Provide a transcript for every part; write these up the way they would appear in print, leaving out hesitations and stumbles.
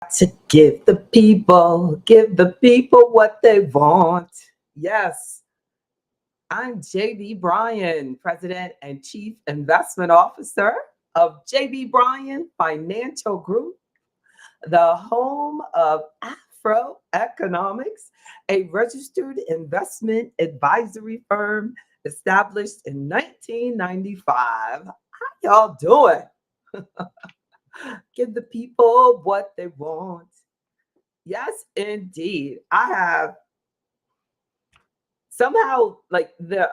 To give the people what they want. Yes, I'm JB Bryan, President and Chief Investment Officer of JB Bryan Financial Group, the home of AfroEconomics, a registered investment advisory firm established in 1995. How y'all doing? Give the people what they want. Yes, indeed. I have somehow like the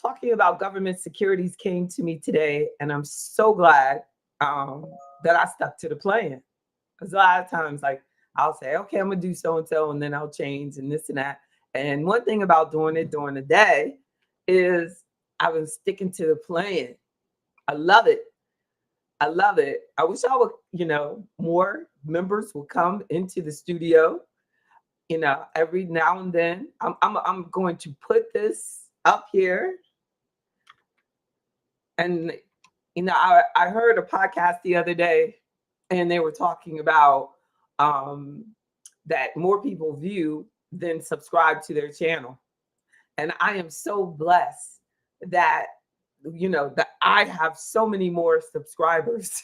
talking about government securities came to me today, and I'm so glad um that I stuck to the plan. Because a lot of times, like, I'll say, okay, I'm gonna do so and so, and then I'll change and this and that. And one thing about doing it during the day is I've been sticking to the plan. I love it. I love it. I wish I would, more members would come into the studio, every now and then. I'm going to put this up here. And, I heard a podcast the other day, and they were talking about um, that more people view than subscribe to their channel. And I am so blessed that, that I have so many more subscribers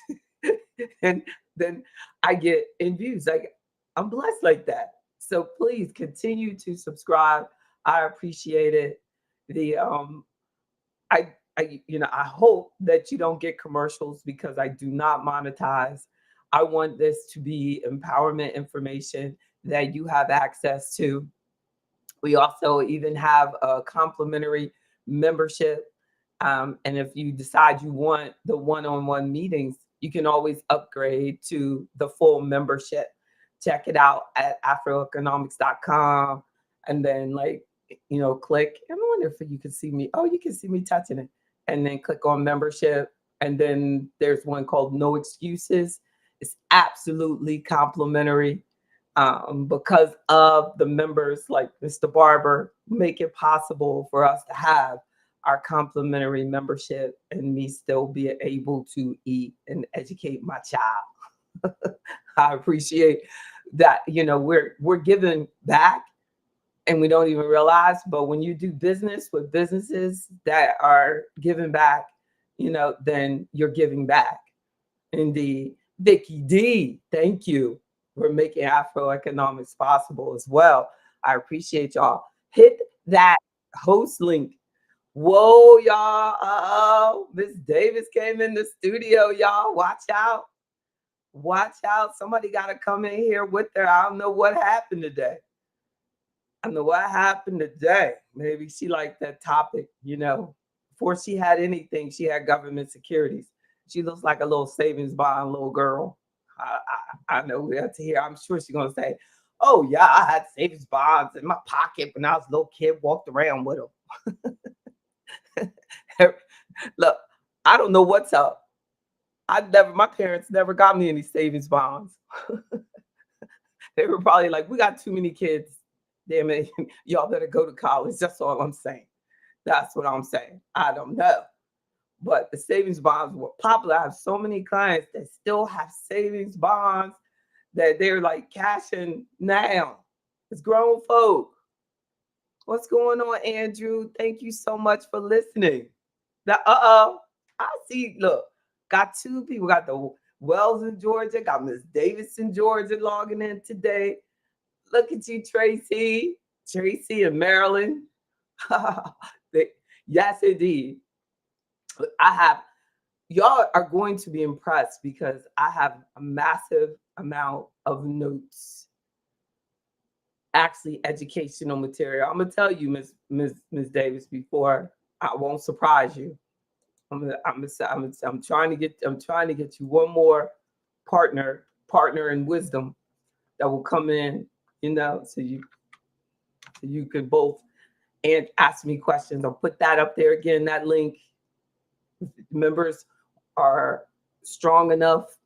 and then I get in views. Like, I'm blessed like that. So please continue to subscribe. I appreciate it. The I hope that you don't get commercials because I do not monetize. I want this to be empowerment information that you have access to. We also even have a complimentary membership. And if you decide you want the one-on-one meetings, you can always upgrade to the full membership. Check it out at afroeconomics.com. And then, click. I wonder if you can see me. Oh, you can see me touching it. And then click on membership. And then there's one called No Excuses. It's absolutely complimentary, because of the members like Mr. Barber make it possible for us to have our complimentary membership and me still be able to eat and educate my child. I appreciate that. We're giving back and we don't even realize, but when you do business with businesses that are giving back, then you're giving back. Indeed. Vicky D, thank you for making Afroeconomics possible as well. I appreciate y'all. Hit that host link. Whoa, y'all. Uh-oh. Miss Davis came in the studio, y'all. Watch out. Watch out. Somebody got to come in here with her. I don't know what happened today. I don't know what happened today. Maybe she liked that topic, Before she had anything, she had government securities. She looks like a little savings bond little girl. I know we have to hear. I'm sure she's going to say, oh, yeah, I had savings bonds in my pocket when I was a little kid, walked around with them. Look, I don't know what's up. My parents never got me any savings bonds. They were probably like, we got too many kids. Damn it, y'all better go to college. That's all I'm saying. That's what I'm saying. I don't know. But the savings bonds were popular. I have so many clients that still have savings bonds that they're like cashing now. It's grown folk. What's going on, Andrew? Thank you so much for listening. I see. Look, got two people. Got the Wells in Georgia. Got Miss Davis in Georgia logging in today. Look at you, Tracy. Tracy in Maryland. Yes, indeed. Y'all are going to be impressed because I have a massive amount of notes, actually educational material. I'm gonna tell you, Miss Davis, before I won't surprise you. I'm trying to get you one more partner in wisdom that will come in, so you could both and ask me questions. I'll put that up there again, that link. Members are strong enough,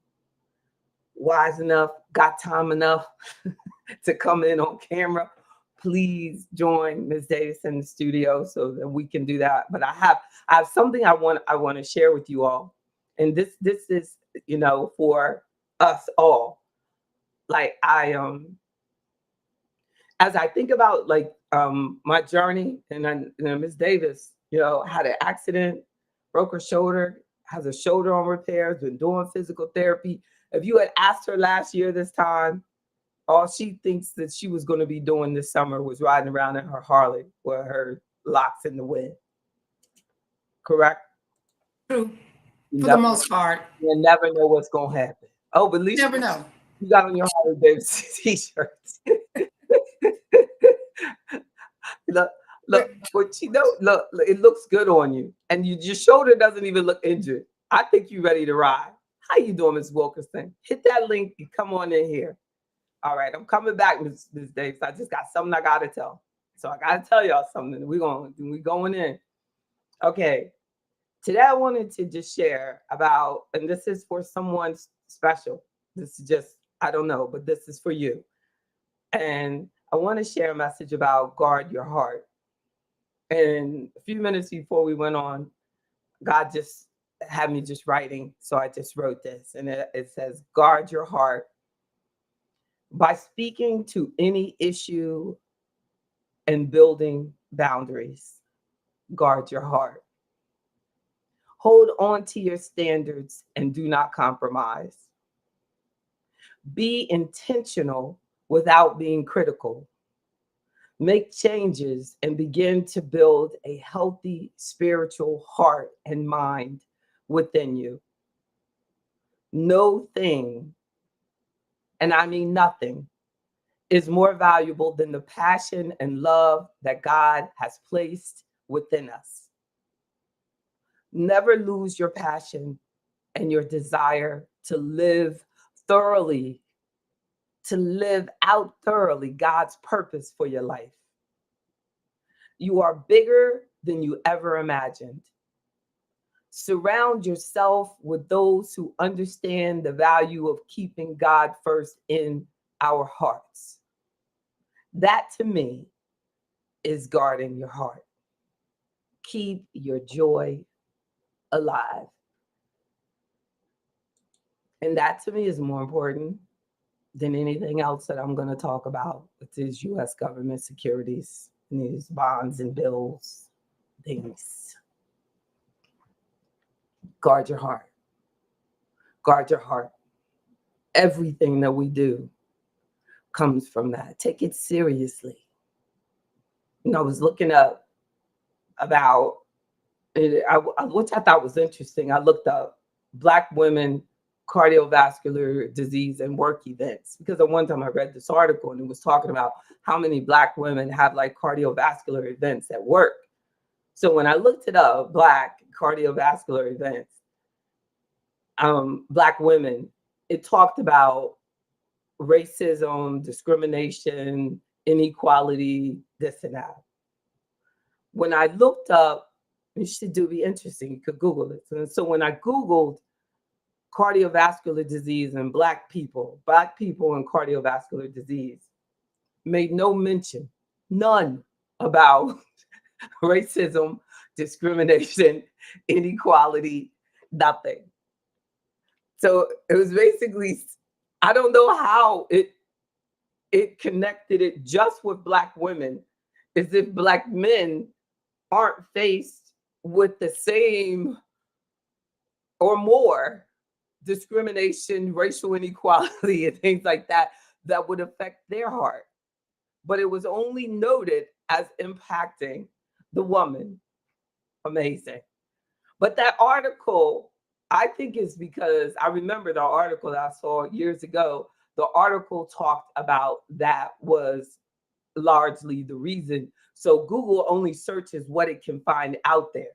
wise enough, got time enough to come in on camera, please join Ms. Davis in the studio so that we can do that. But I have something I want to share with you all. And this is, for us all. like as I think about like my journey, and then Miss Davis, had an accident, broke her shoulder, has a shoulder on repairs, been doing physical therapy. If you had asked her last year this time, all she thinks that she was going to be doing this summer was riding around in her Harley with her locks in the wind. Correct? True. For the most part. You never know what's going to happen. Oh, but at least never know. You got on your Harley Davidson t-shirts. Look, but look, it looks good on you. And your shoulder doesn't even look injured. I think you're ready to ride. How you doing, Ms. Wilkerson? Hit that link and come on in here. All right, I'm coming back, Ms. Davis. I just got something I gotta tell. So I gotta tell y'all something. We going in. Okay. Today I wanted to just share about, and this is for someone special. This is just, I don't know, but this is for you. And I want to share a message about guard your heart. And a few minutes before we went on, God just had me just writing. So I just wrote this, and it says, guard your heart. By speaking to any issue and building boundaries, guard your heart. Hold on to your standards and do not compromise. Be intentional without being critical. Make changes and begin to build a healthy spiritual heart and mind within you. No thing, and I mean nothing, is more valuable than the passion and love that God has placed within us. Never lose your passion and your desire to live thoroughly, to live out thoroughly God's purpose for your life. You are bigger than you ever imagined. Surround yourself with those who understand the value of keeping God first in our hearts. That to me is guarding your heart. Keep your joy alive. And that to me is more important than anything else that I'm going to talk about with these U.S. government securities, and these bonds and bills, things. Guard your heart. Guard your heart. Everything that we do comes from that. Take it seriously. I was looking up about it, which I thought was interesting. I looked up Black women cardiovascular disease and work events, because at one time I read this article and it was talking about how many Black women have like cardiovascular events at work. So when I looked it up, Black cardiovascular events, Black women, it talked about racism, discrimination, inequality, this and that. When I looked up, it should be interesting, you could Google it. And so when I Googled cardiovascular disease and Black people and cardiovascular disease, made no mention, none, about racism, discrimination, inequality, nothing. So it was basically, I don't know how it connected it just with Black women, as if Black men aren't faced with the same or more discrimination, racial inequality, and things like that that would affect their heart. But it was only noted as impacting the woman. Amazing. But that article, I think, is because I remember the article that I saw years ago. The article talked about that was largely the reason. So Google only searches what it can find out there.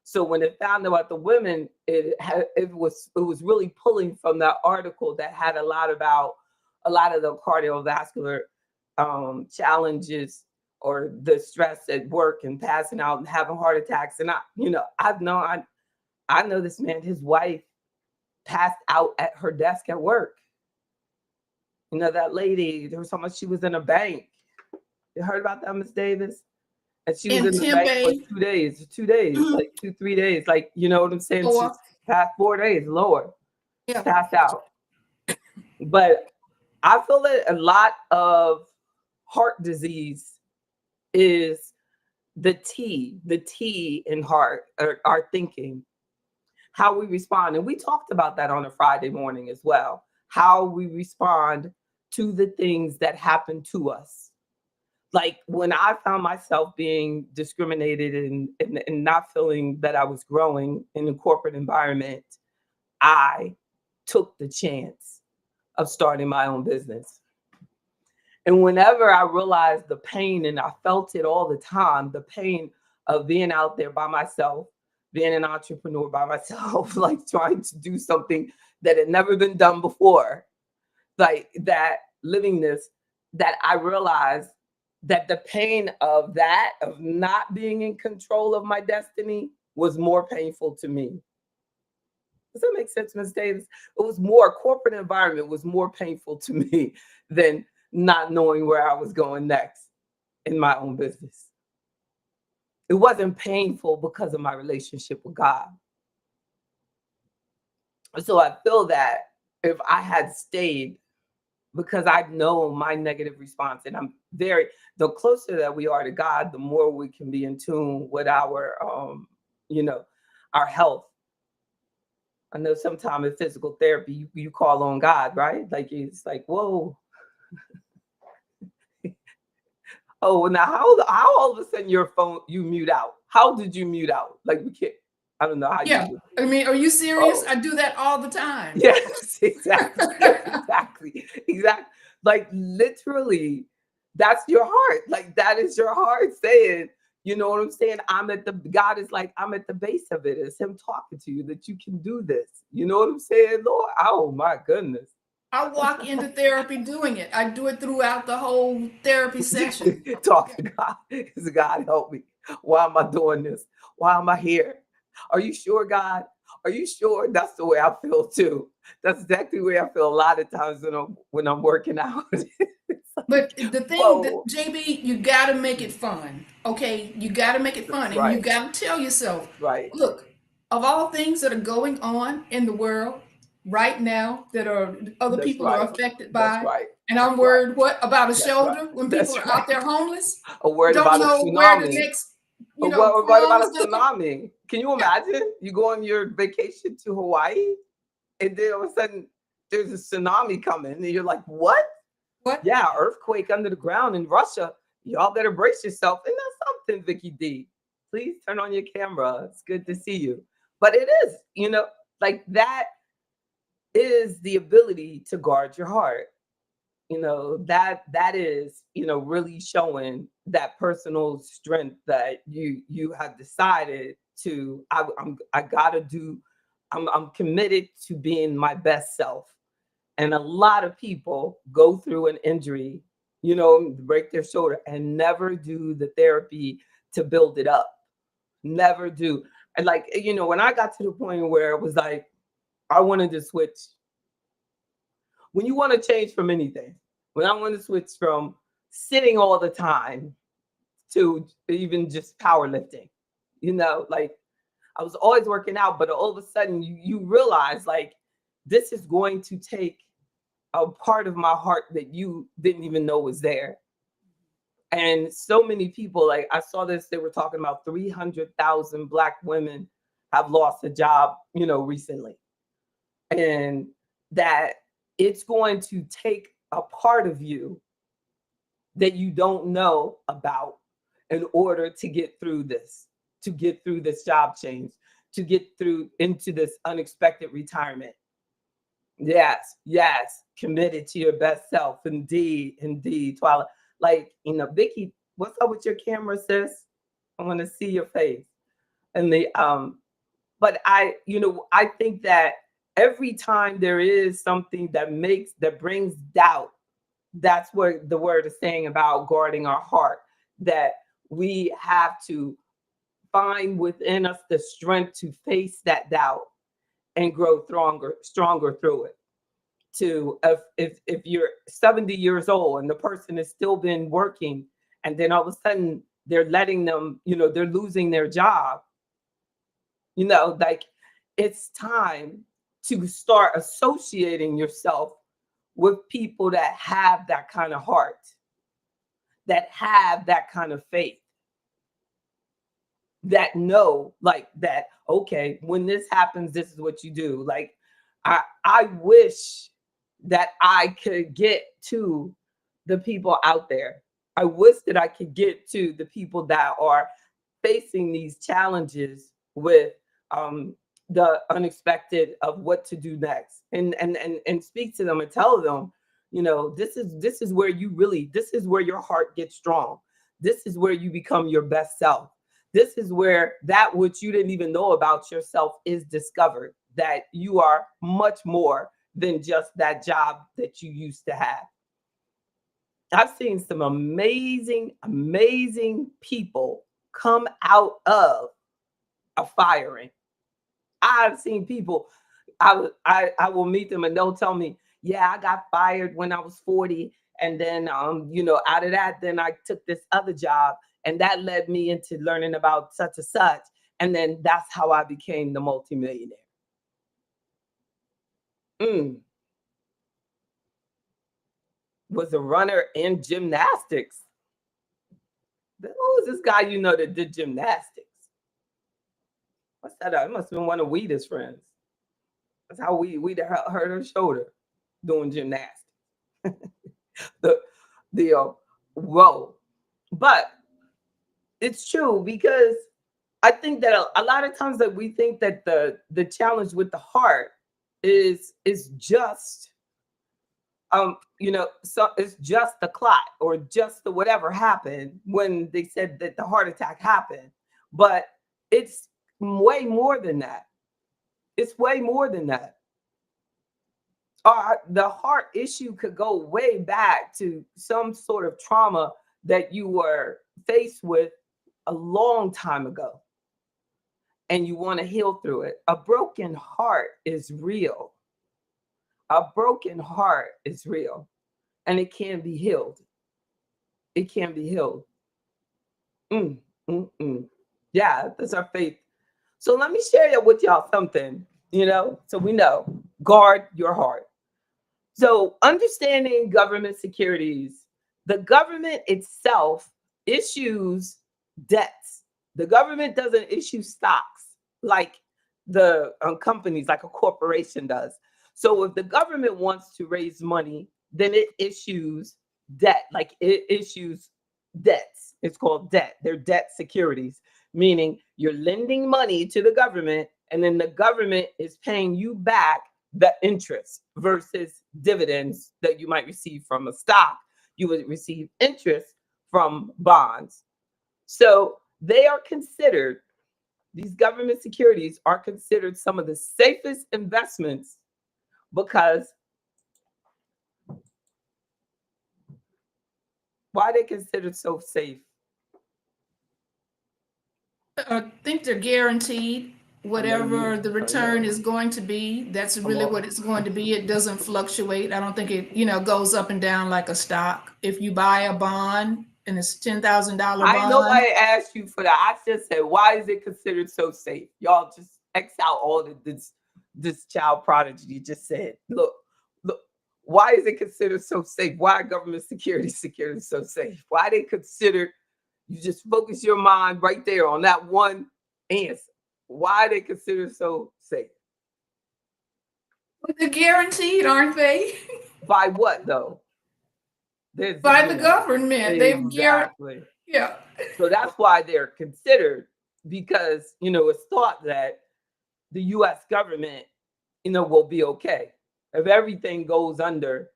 So when it found about the women, it was really pulling from that article that had a lot of the cardiovascular challenges or the stress at work and passing out and having heart attacks. And I know this man, his wife passed out at her desk at work. That lady, there was so much, she was in a bank. You heard about that, Ms. Davis? And she was in the bank for 2 days, like 2-3 days. Like, you know what I'm saying? She passed 4 days lower, passed out. But I feel that a lot of heart disease is the T in heart, or our thinking, how we respond. And we talked about that on a Friday morning as well, how we respond to the things that happen to us. Like when I found myself being discriminated and not feeling that I was growing in the corporate environment, I took the chance of starting my own business. And whenever I realized the pain, and I felt it all the time, the pain of being out there by myself, being an entrepreneur by myself, like trying to do something that had never been done before, like that, living this, that I realized that the pain of that, of not being in control of my destiny, was more painful to me. Does that make sense, Ms. Davis? It was more, corporate environment was more painful to me than not knowing where I was going next in my own business. It wasn't painful because of my relationship with God. So I feel that if I had stayed, because I know my negative response, and I'm very, the closer that we are to God, the more we can be in tune with our, our health. I know sometimes in physical therapy, you call on God, right? Like it's like, whoa. Oh, now how all of a sudden your phone, you mute out? How did you mute out? Like we can't, I don't know how you Yeah. do. I mean, are you serious? Oh, I do that all the time. yes, exactly. Exactly. Like literally, that's your heart. Like that is your heart saying, you know what I'm saying? God is like, I'm at the base of it. It's him talking to you that you can do this. You know what I'm saying, Lord? Oh my goodness. I walk into therapy doing it. I do it throughout the whole therapy session. Talk to God. Is God help me? Why am I doing this? Why am I here? Are you sure, God? Are you sure? That's the way I feel too. That's exactly the way I feel a lot of times when I'm working out. But the thing that, Whoa, JB, you got to make it fun. Okay, you got to make it fun, that's and you right. got to tell yourself, Right. look, of all things that are going on in the world right now that are other That's people are right. affected That's by, right. and That's I'm right. worried what about a That's right. shoulder when people That's are right. out there homeless, I'm worried don't about a know where the tsunami. next, What worried about crumb's a gonna. tsunami? Can you Yeah, imagine? You go on your vacation to Hawaii, and then all of a sudden there's a tsunami coming, and you're like, what? what? Yeah, earthquake under the ground in Russia. Y'all better brace yourself. And that's something, Vicky D. Please turn on your camera. It's good to see you. But it is, like that is the ability to guard your heart. That is, really showing that personal strength that you have decided to, I gotta do, I'm committed to being my best self. And a lot of people go through an injury, break their shoulder and never do the therapy to build it up. Never do. And like, when I got to the point where it was like, I wanted to switch. When you want to change from anything, when I want to switch from sitting all the time to even just powerlifting, like I was always working out, but all of a sudden you realize like this is going to take a part of my heart that you didn't even know was there. And so many people, like I saw this, they were talking about 300,000 Black women have lost a job, recently. And that it's going to take a part of you that you don't know about in order to get through this, to get through this job change, to get through into this unexpected retirement. Yes, yes, committed to your best self. Indeed, indeed, Twila. Like, Vicky, what's up with your camera, sis? I want to see your face. And but I think that every time there is something that brings doubt, that's what the word is saying about guarding our heart, that we have to find within us the strength to face that doubt and grow stronger through it. To if you're 70 years old and the person has still been working, and then all of a sudden they're letting them, they're losing their job, like it's time to start associating yourself with people that have that kind of heart, that have that kind of faith, that know like that, okay, when this happens, this is what you do. Like I wish that I could get to the people out there. I wish that I could get to the people that are facing these challenges with the unexpected of what to do next, and speak to them and tell them, this is where you really, this is where your heart gets strong. This is where you become your best self. This is where that which you didn't even know about yourself is discovered, that you are much more than just that job that you used to have. I've seen some amazing, amazing people come out of a firing. I've seen people, I will meet them and they'll tell me, yeah, I got fired when I was 40. And then, out of that, then I took this other job and that led me into learning about such and such. And then that's how I became the multimillionaire. Was a runner in gymnastics. Who was this guy that did gymnastics? What's that? It must have been one of Weeda's friends. That's how we hurt her shoulder doing gymnastics. Whoa. But it's true, because I think that a lot of times that we think that the challenge with the heart is just so it's just the clot or just the whatever happened when they said that the heart attack happened. But it's way more than that. It's way more than that. The heart issue could go way back to some sort of trauma that you were faced with a long time ago, and you want to heal through it. A broken heart is real. A broken heart is real, and it can be healed. It can be healed. Yeah, that's our faith. So let me share with y'all something, so we know. Guard your heart. So understanding government securities, the government itself issues debts. The government doesn't issue stocks like the companies, like a corporation does. So if the government wants to raise money, then it issues debt, like it issues debts. It's called debt. They're debt securities, meaning you're lending money to the government, and then the government is paying you back the interest versus dividends that you might receive from a stock. You would receive interest from bonds. So they are considered, these government securities are considered some of the safest investments, because why are they considered so safe? I think they're guaranteed. Whatever the return is going to be, that's really what it's going to be. It doesn't fluctuate. I don't think it goes up and down like a stock. If you buy a bond and it's $10,000 bond. I know I asked you for that. I just said, why is it considered so safe? Y'all just X out all of this child prodigy you just said. Look, why is it considered so safe? Why are government securities so safe? Why are they considered? You just focus your mind right there on that one answer. Why are they considered so safe? They're guaranteed, aren't they? By what though? By the government. Exactly. Yeah. So that's why they're considered, because it's thought that the U.S. government will be okay. If everything goes under,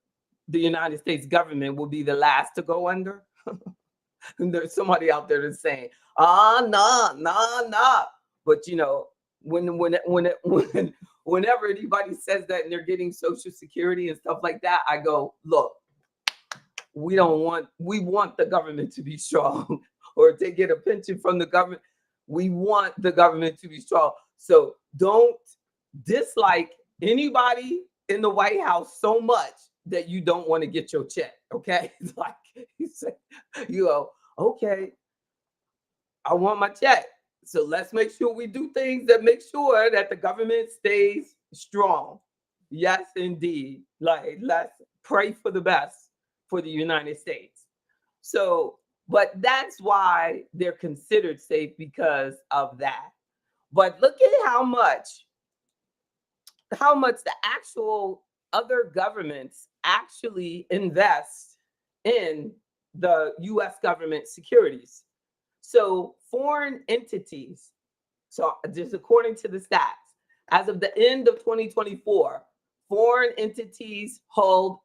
the United States government will be the last to go under. And there's somebody out there that's saying, nah. But whenever anybody says that and they're getting Social Security and stuff like that, I go, look, we want the government to be strong. Or if they get a pension from the government, we want the government to be strong. So don't dislike anybody in the White House so much that you don't want to get your check. Okay. It's like you say, okay, I want my check. So let's make sure we do things that make sure that the government stays strong. Yes, indeed. Like, let's pray for the best for the United States. So, but that's why they're considered safe, because of that. But look at how much the actual other governments actually invest in the US government securities. So foreign entities, so just according to the stats, as of the end of 2024, foreign entities held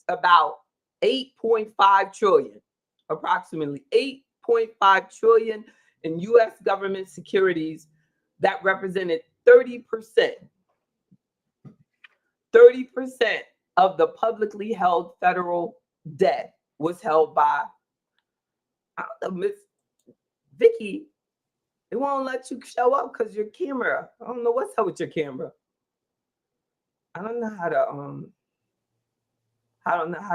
about 8.5 trillion, approximately 8.5 trillion in US government securities. That represented 30% of the publicly held federal debt was held by, I don't know, Miss Vicky. It won't let you show up because your camera. I don't know what's up with your camera. I don't know how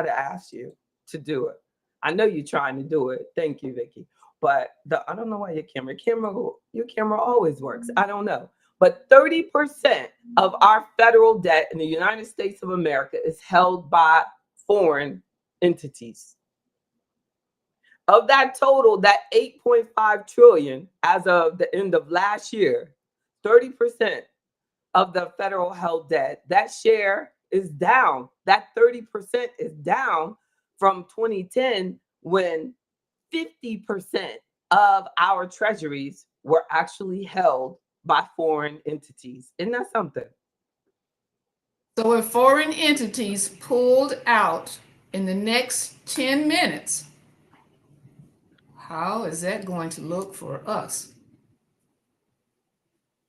to ask you to do it. I know you're trying to do it. Thank you, Vicky. But I don't know why your camera always works. I don't know. But 30% of our federal debt in the United States of America is held by foreign entities. Of that total, that 8.5 trillion as of the end of last year, 30% of the federal held debt, that share is down. That 30% is down from 2010, when 50% of our treasuries were actually held by foreign entities. Isn't that something? So if foreign entities pulled out in the next 10 minutes, how is that going to look for us?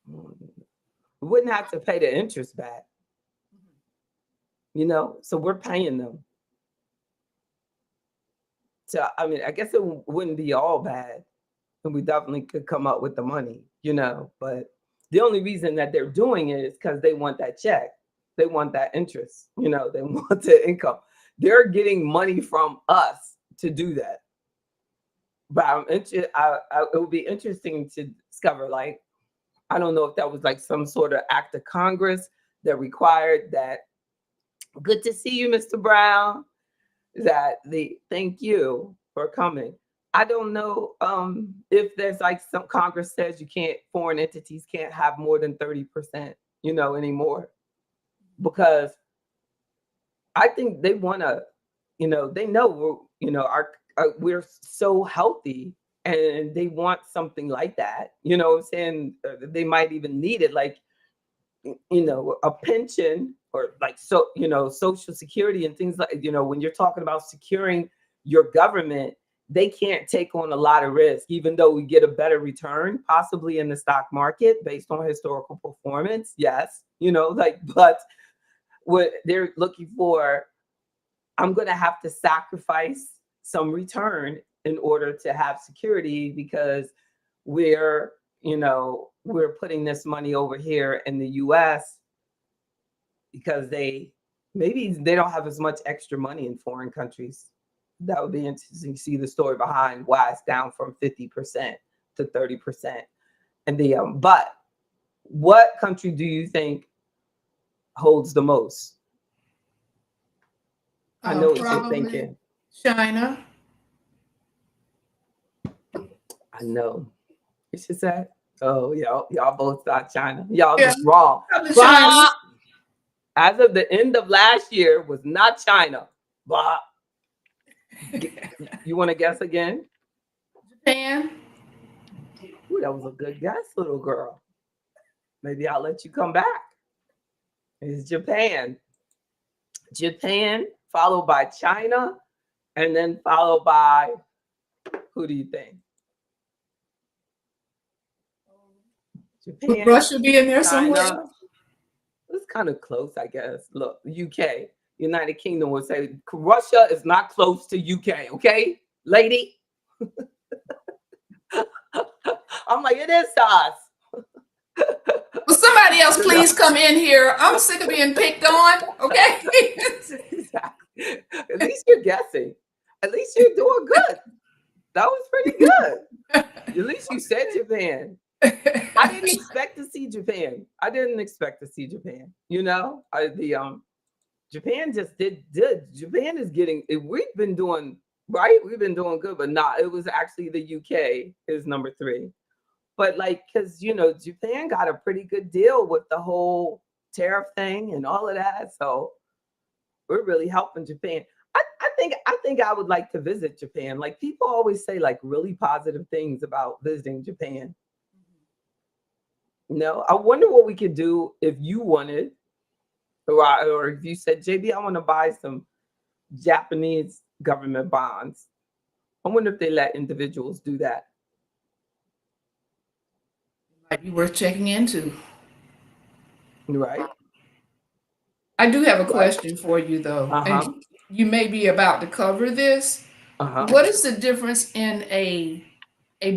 We wouldn't have to pay the interest back. So we're paying them. So, I mean, I guess it wouldn't be all bad, and we definitely could come up with the money, but the only reason that they're doing it is because they want that check. They want that interest, they want the income. They're getting money from us to do that. But it would be interesting to discover, like, I don't know if that was like some sort of act of Congress that required that. Good to see you, Mr. Brown. Thank you for coming. I don't know if there's like some Congress says foreign entities can't have more than 30%, anymore, because I think they want to, they know we're so healthy, and they want something like that. You know what I'm saying? They might even need it, like, a pension, or like, Social Security and things like, when you're talking about securing your government, they can't take on a lot of risk, even though we get a better return possibly in the stock market based on historical performance. Yes, but what they're looking for, I'm going to have to sacrifice some return in order to have security, because we're putting this money over here in the US because maybe they don't have as much extra money in foreign countries. That would be interesting to see the story behind why it's down from 50% to 30%. And but what country do you think holds the most? I know what you're thinking. China. I know. What she said? Oh, y'all both thought China. Y'all just wrong. China. As of the end of last year, was not China. But you want to guess again? Japan. Ooh, that was a good guess, little girl. Maybe I'll let you come back. It's Japan. Japan, followed by China, and then followed by, who do you think? Japan. Would Russia be in there China. somewhere? It's kind of close, I guess. Look, UK, United Kingdom would say Russia is not close to UK, okay, lady? I'm like, it is to us. Will somebody else please come in here? I'm sick of being picked on, okay? At least you're guessing. At least you're doing good. That was pretty good. At least you said Japan. I didn't expect to see Japan. Japan just did. Japan is getting. We've been doing right. We've been doing good, but not. It was actually the UK is number 3. But like, because Japan got a pretty good deal with the whole tariff thing and all of that. So we're really helping Japan. I think I would like to visit Japan. Like people always say like really positive things about visiting Japan. I wonder what we could do if you wanted, or if you said, JB, I want to buy some Japanese government bonds. I wonder if they let individuals do that. Might be worth checking into. Right. I do have a Right. question for you though, Uh-huh. and you may be about to cover this. Uh-huh. What is the difference in a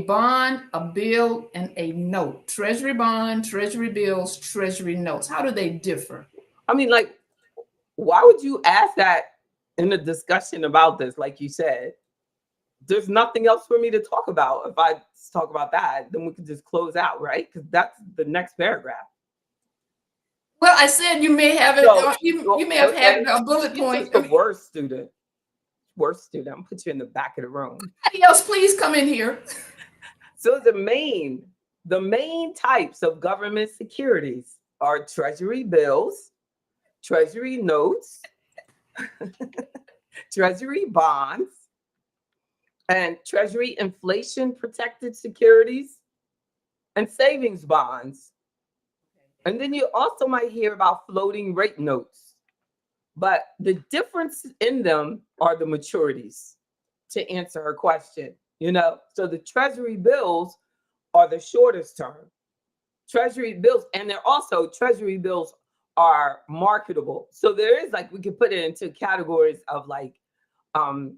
bond, a bill, and a note? Treasury bond, treasury bills, treasury notes. How do they differ? I mean, like, why would you ask that in a discussion about this? Like you said, there's nothing else for me to talk about. If I talk about that, then we can just close out, right? Because that's the next paragraph. Well, I said you may have it. So, You may have had okay, a bullet you're point. just the worst student. Worst student. I'm gonna put you in the back of the room. Anybody else, please come in here. So the main types of government securities are treasury bills, treasury notes, treasury bonds, and treasury inflation protected securities, and savings bonds. And then you also might hear about floating rate notes. But the difference in them are the maturities, to answer her question. So the treasury bills are the shortest term. Treasury bills, and they're also treasury bills are marketable. So there is like, we could put it into categories of like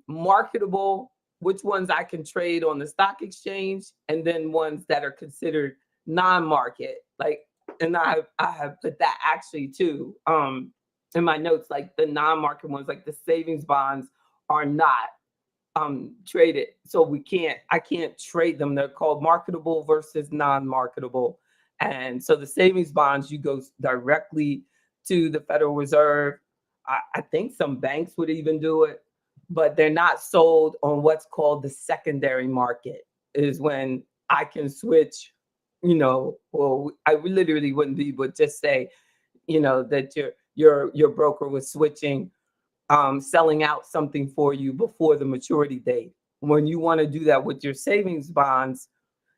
marketable, which ones I can trade on the stock exchange, and then ones that are considered non-market. Like, and I have put that actually too in my notes, like the non-market ones, like the savings bonds are not traded. So I can't trade them. They're called marketable versus non-marketable. And so the savings bonds, you go directly to the Federal Reserve. I think some banks would even do it, but they're not sold on what's called the secondary market, is when I can switch, well, I literally wouldn't be, but just say, that your broker was switching, selling out something for you before the maturity date. When you want to do that with your savings bonds,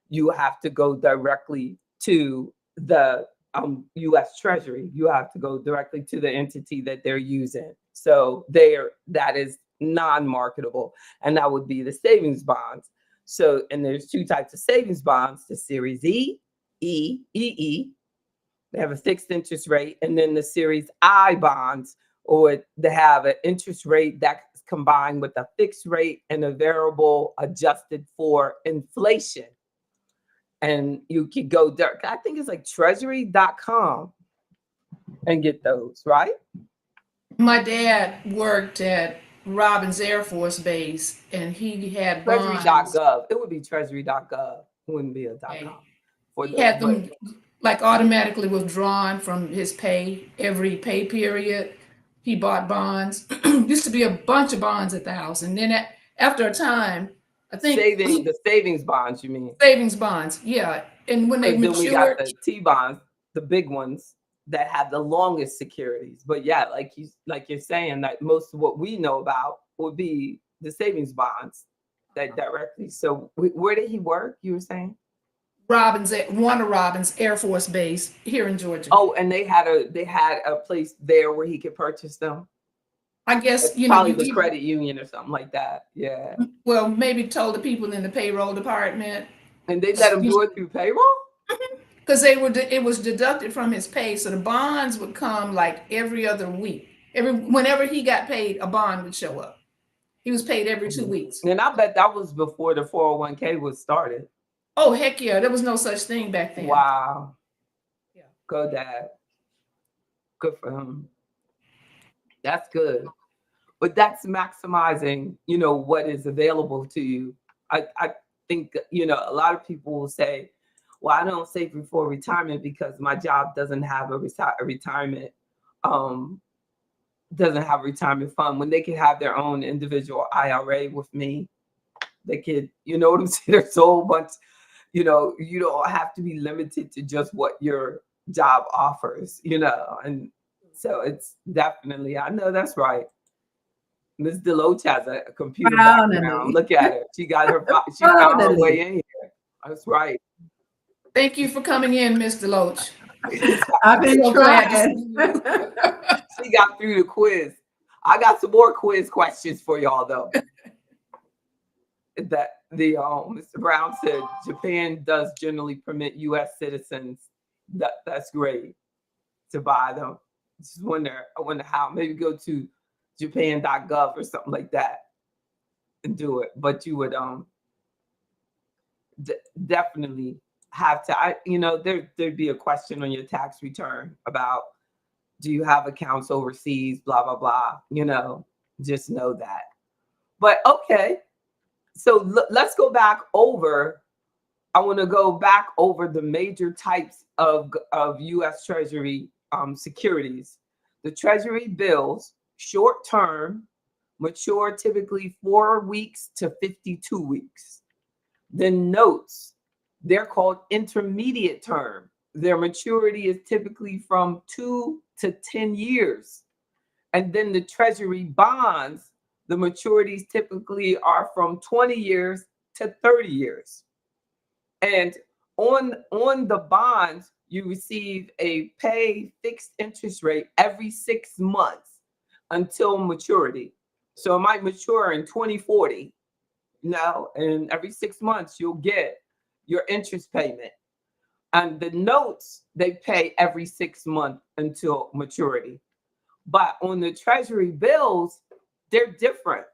you have to go directly to the U.S. Treasury. You have to go directly to the entity that they're using. So that is non-marketable, and that would be the savings bonds. So, and there's 2 types of savings bonds: the Series E. They have a fixed interest rate, and then the Series I bonds, or they have an interest rate that's combined with a fixed rate and a variable adjusted for inflation. And you could go there. I think it's like treasury.com and get those, right? My dad worked at Robins Air Force Base, and he had bonds. Treasury.gov. It would be treasury.gov. It wouldn't be a .com. He had them like automatically withdrawn from his pay every pay period. He bought bonds. Used to be a bunch of bonds at the house, and then after a time, I think the savings bonds. You mean savings bonds? Yeah, and when they matured, then we got the T bonds, the big ones that have the longest securities. But yeah, like you're saying, that most of what we know about would be the savings bonds that directly. So where did he work? You were saying? Warner Robins Air Force Base here in Georgia. Oh, and they had a place there where he could purchase them. I guess probably the credit union or something like that. Yeah. Well, maybe told the people in the payroll department. And they let him do it through payroll? Because it was deducted from his pay, so the bonds would come like every other week. Whenever he got paid, a bond would show up. He was paid every 2 weeks. And I bet that was before the 401k was started. Oh, heck yeah. There was no such thing back then. Wow. Yeah. Go, Dad. Good for him. That's good. But that's maximizing, what is available to you. I think, a lot of people will say, well, I don't save before retirement because my job doesn't have a retirement doesn't have a retirement fund, when they can have their own individual IRA with me, they could, you know what I'm saying? There's a whole bunch, you know, you don't have to be limited to just what your job offers, you know, and so it's definitely, I know that's right. Ms. Deloach has a computer background. Finally. Look at her. She got her, she found her way in here. That's right. Thank you for coming in, Mr. Loach. I've been So glad to trying. see you. She got through the quiz. I got some more quiz questions for y'all though. That the Mr. Brown said Japan does generally permit U.S. citizens. That's great to buy them. Just wonder, I wonder how. Maybe go to Japan.gov or something like that and do it. But you would definitely have to. You know, there'd be a question on your tax return about, do you have accounts overseas? Blah blah blah. You know, just know that. But okay. So let's go back over. I want to go back over the major types of U.S. Treasury securities. The Treasury bills, short term, mature typically 4 weeks to 52 weeks. Then notes, they're called intermediate term. Their maturity is typically from 2 to 10 years. And then the Treasury bonds, the maturities typically are from 20 years to 30 years. And on the bonds, you receive a pay fixed interest rate every 6 months until maturity. So it might mature in 2040, you know, and every 6 months you'll get your interest payment. And the notes, they pay every 6 months until maturity. But on the Treasury bills, they're different.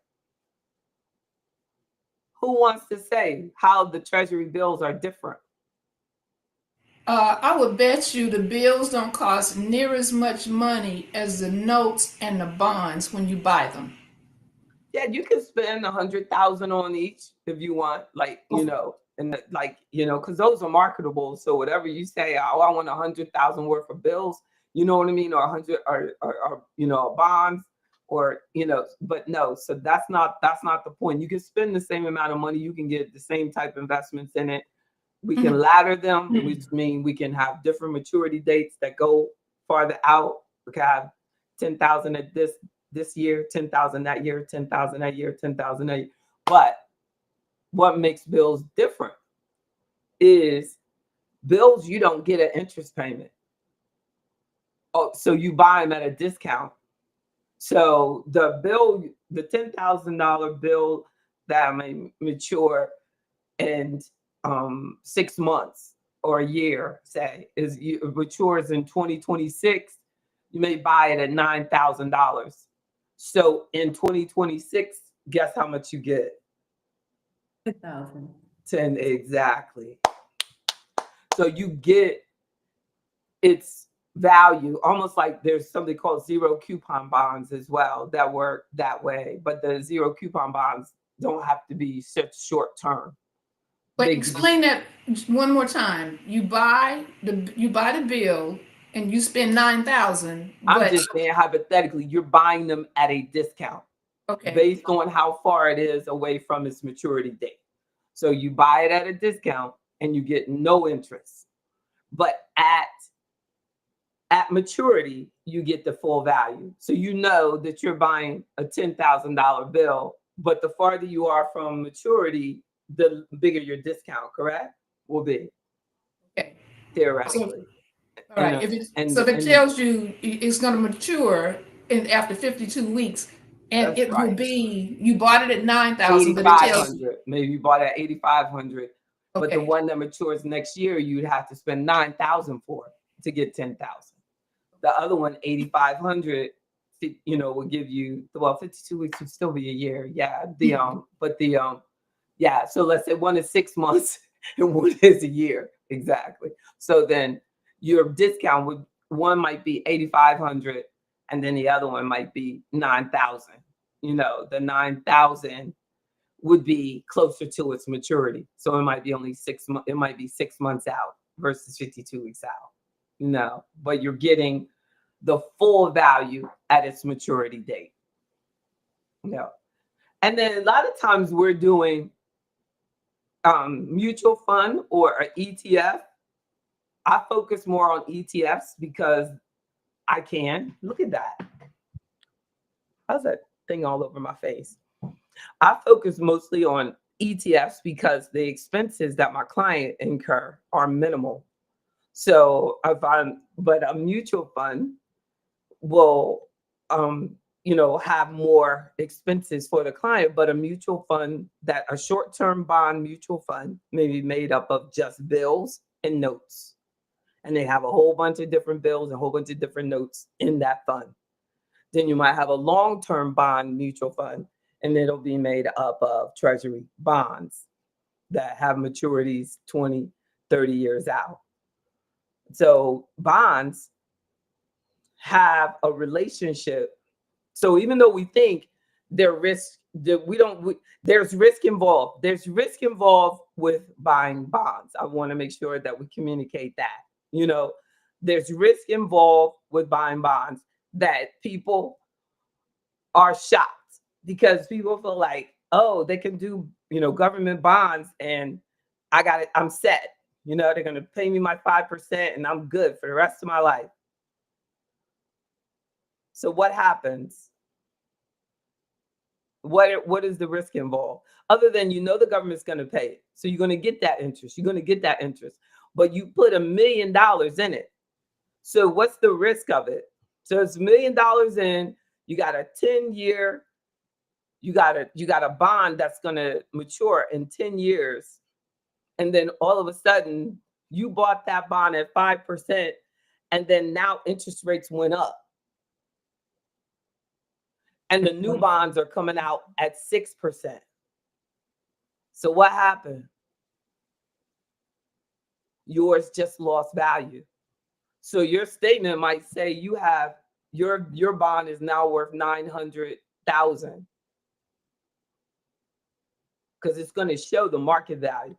Who wants to say how the Treasury bills are different? I would bet you the bills don't cost near as much money as the notes and the bonds when you buy them. Yeah, you can spend 100,000 on each if you want, like, you know, and like, you know, because those are marketable. So whatever you say, oh, I want 100,000 worth of bills, you know what I mean, or 100, or you know, bonds, or you know, but no. So that's not the point. You can spend the same amount of money. You can get the same type of investments in it. We can ladder them, which means we can have different maturity dates that go farther out. We can have 10,000 at this year, 10,000 that year, 10,000 that year, 10,000 that year. But what makes bills different is bills, you don't get an interest payment. Oh, so you buy them at a discount. So the bill, the $10,000 bill that may mature in 6 months or a year, say, matures in 2026, you may buy it at $9,000. So in 2026, guess how much you get? 10,000. 10, exactly. So you get its value, almost like there's something called zero coupon bonds as well that work that way. But the zero coupon bonds don't have to be such short term. But explain that one more time. You buy the bill and you spend 9,000. I'm just saying hypothetically, you're buying them at a discount, okay, based on how far it is away from its maturity date. So you buy it at a discount and you get no interest. But at maturity, you get the full value. So you know that you're buying a $10,000 bill, but the farther you are from maturity, the bigger your discount, correct? Will be. Okay. Theoretically. All right. If it tells you it's going to mature after 52 weeks, and it will be, you bought it at 9,000, but it tells you, maybe you bought it at 8,500. But the one that matures next year, you'd have to spend 9,000 for to get 10,000. The other one, 8,500, you know, will give you, well, 52 weeks would still be a year. Yeah. Yeah. So let's say one is 6 months and one is a year. Exactly. So then your discount one might be 8,500 and then the other one might be 9,000. You know, the 9,000 would be closer to its maturity. So it might be only 6 months, it might be 6 months out versus 52 weeks out, you know, but you're getting the full value at its maturity date. No. And then a lot of times we're doing mutual fund or an ETF. I focus more on ETFs because I can. Look at that. How's that thing all over my face? I focus mostly on ETFs because the expenses that my client incur are minimal. So but a mutual fund will, have more expenses for the client, but a mutual fund a short-term bond mutual fund may be made up of just bills and notes. And they have a whole bunch of different bills and a whole bunch of different notes in that fund. Then you might have a long-term bond mutual fund, and it'll be made up of Treasury bonds that have maturities 20, 30 years out. So bonds have a relationship. So even though we think there's risk involved. There's risk involved with buying bonds. I want to make sure that we communicate that. There's risk involved with buying bonds that people are shocked because people feel like, oh, they can do, government bonds and I'm set. They're going to pay me my 5% and I'm good for the rest of my life. So what happens? What is the risk involved? Other than the government's going to pay it. So you're going to get that interest. You're going to get that interest. But you put $1 million in it. So what's the risk of it? So it's $1 million in, you got a 10-year, you got a bond that's going to mature in 10 years. And then all of a sudden you bought that bond at 5%, and then now interest rates went up. And the new bonds are coming out at 6%. So what happened? Yours just lost value. So your statement might say you have your bond is now worth $900,000 because it's going to show the market value.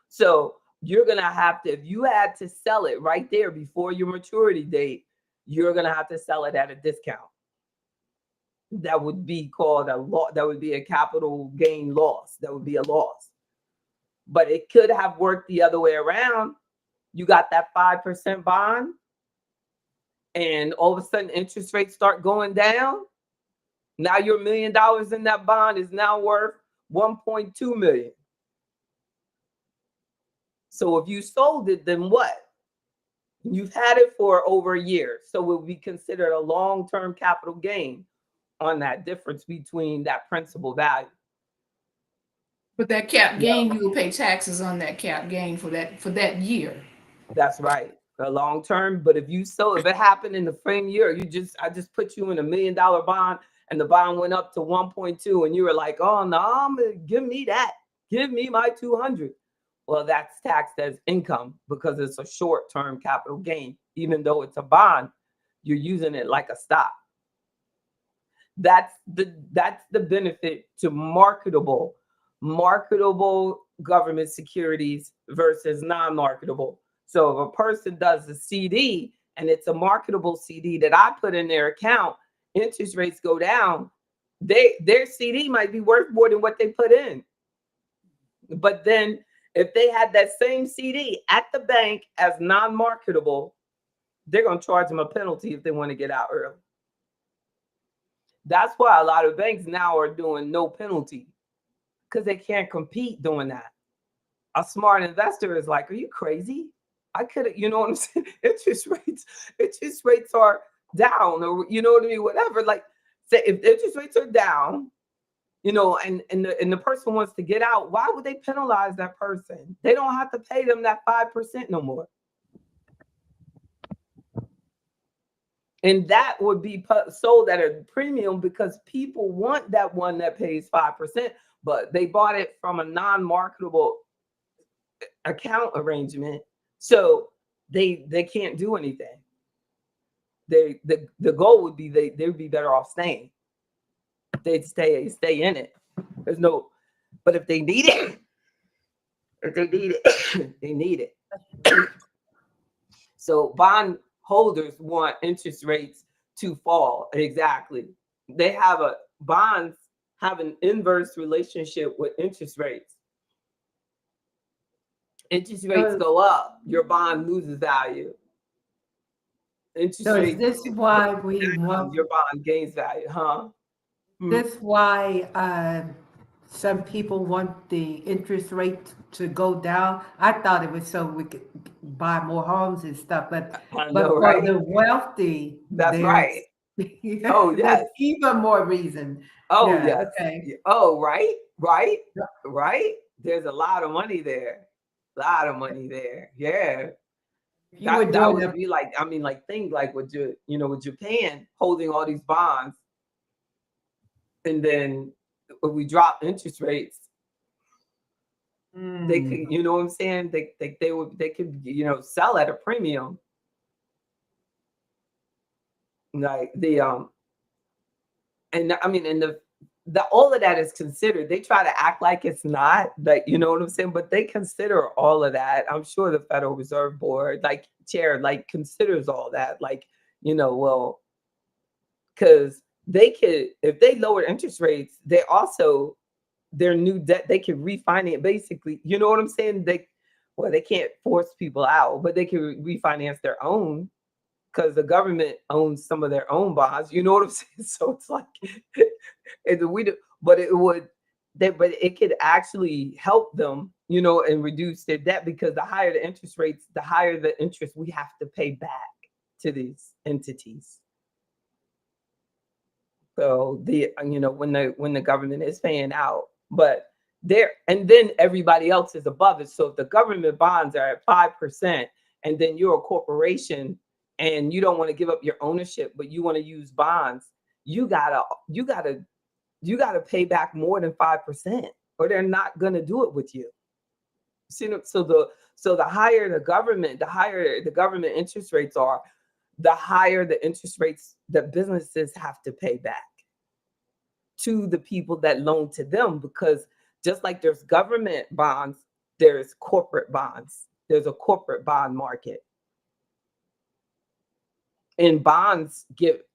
So you're going to have to, if you had to sell it right there before your maturity date, you're going to have to sell it at a discount. That would be called a loss. That would be a capital gain loss. That would be a loss. But it could have worked the other way around. You got that 5% bond, and all of a sudden interest rates start going down. Now your $1 million in that bond is now worth $1.2 million. So if you sold it, then what? You've had it for over a year. So it will be considered a long-term capital gain on that difference between that principal value. But that cap gain, you will pay taxes on that cap gain for that year. That's right. A long term. But if it happened in the same year, I just put you in $1 million bond and the bond went up to 1.2 and you were like, oh no, give me that. Give me my 200. Well, that's taxed as income because it's a short-term capital gain. Even though it's a bond, you're using it like a stock. That's the benefit to marketable government securities versus non-marketable. So if a person does a CD and it's a marketable CD that I put in their account, interest rates go down, their CD might be worth more than what they put in. But then if they had that same CD at the bank as non-marketable, they're going to charge them a penalty if they want to get out early. That's why a lot of banks now are doing no penalty because they can't compete doing that. A smart investor is like, are you crazy? I could, you know what I'm saying? Interest rates are down, or you know what I mean? Whatever. Like, say if interest rates are down, and the person wants to get out, why would they penalize that person? They don't have to pay them that 5% no more. And that would be sold at a premium because people want that one that pays 5%, but they bought it from a non-marketable account arrangement. So they can't do anything. The goal would be they'd be better off staying. They'd stay in it. But if they need it, they need it. So bond holders want interest rates to fall. Exactly. They have bonds have an inverse relationship with interest rates. Interest rates go up, your bond loses value. Interest So is rates this why we want, your bond gains value, huh? this why some people want the interest rate to go down? I thought it was so we could buy more homes and stuff, I but know, for right? the wealthy, That's right. Oh there's yes. even more reason. Oh Yeah, yes. okay. Oh right, right, right. There's a lot of money there. A lot of money there. Yeah. If you were That doing would a, be like, I mean, like think like with with Japan holding all these bonds, and then when we drop interest rates, they could, you know what I'm saying? They could, sell at a premium. Like and I mean, and the all of that is considered. They try to act like it's not, like, you know what I'm saying, but they consider all of that. I'm sure the Federal Reserve Board, like chair, like considers all that, like, well, because they could, if they lower interest rates, they also, their new debt, they can refinance, basically, you know what I'm saying? Well, they can't force people out, but they can refinance their own, because the government owns some of their own bonds. You know what I'm saying? So it's like, but it would, but it could actually help them, and reduce their debt, because the higher the interest rates, the higher the interest we have to pay back to these entities. So when the government is paying out, but there, and then everybody else is above it. So if the government bonds are at 5%, and then you're a corporation and you don't want to give up your ownership, but you want to use bonds, you gotta pay back more than 5%, or they're not gonna do it with you. So the higher the government interest rates are, the higher the interest rates that businesses have to pay back to the people that loan to them, because just like there's government bonds, there's corporate bonds. There's a corporate bond market. And bonds get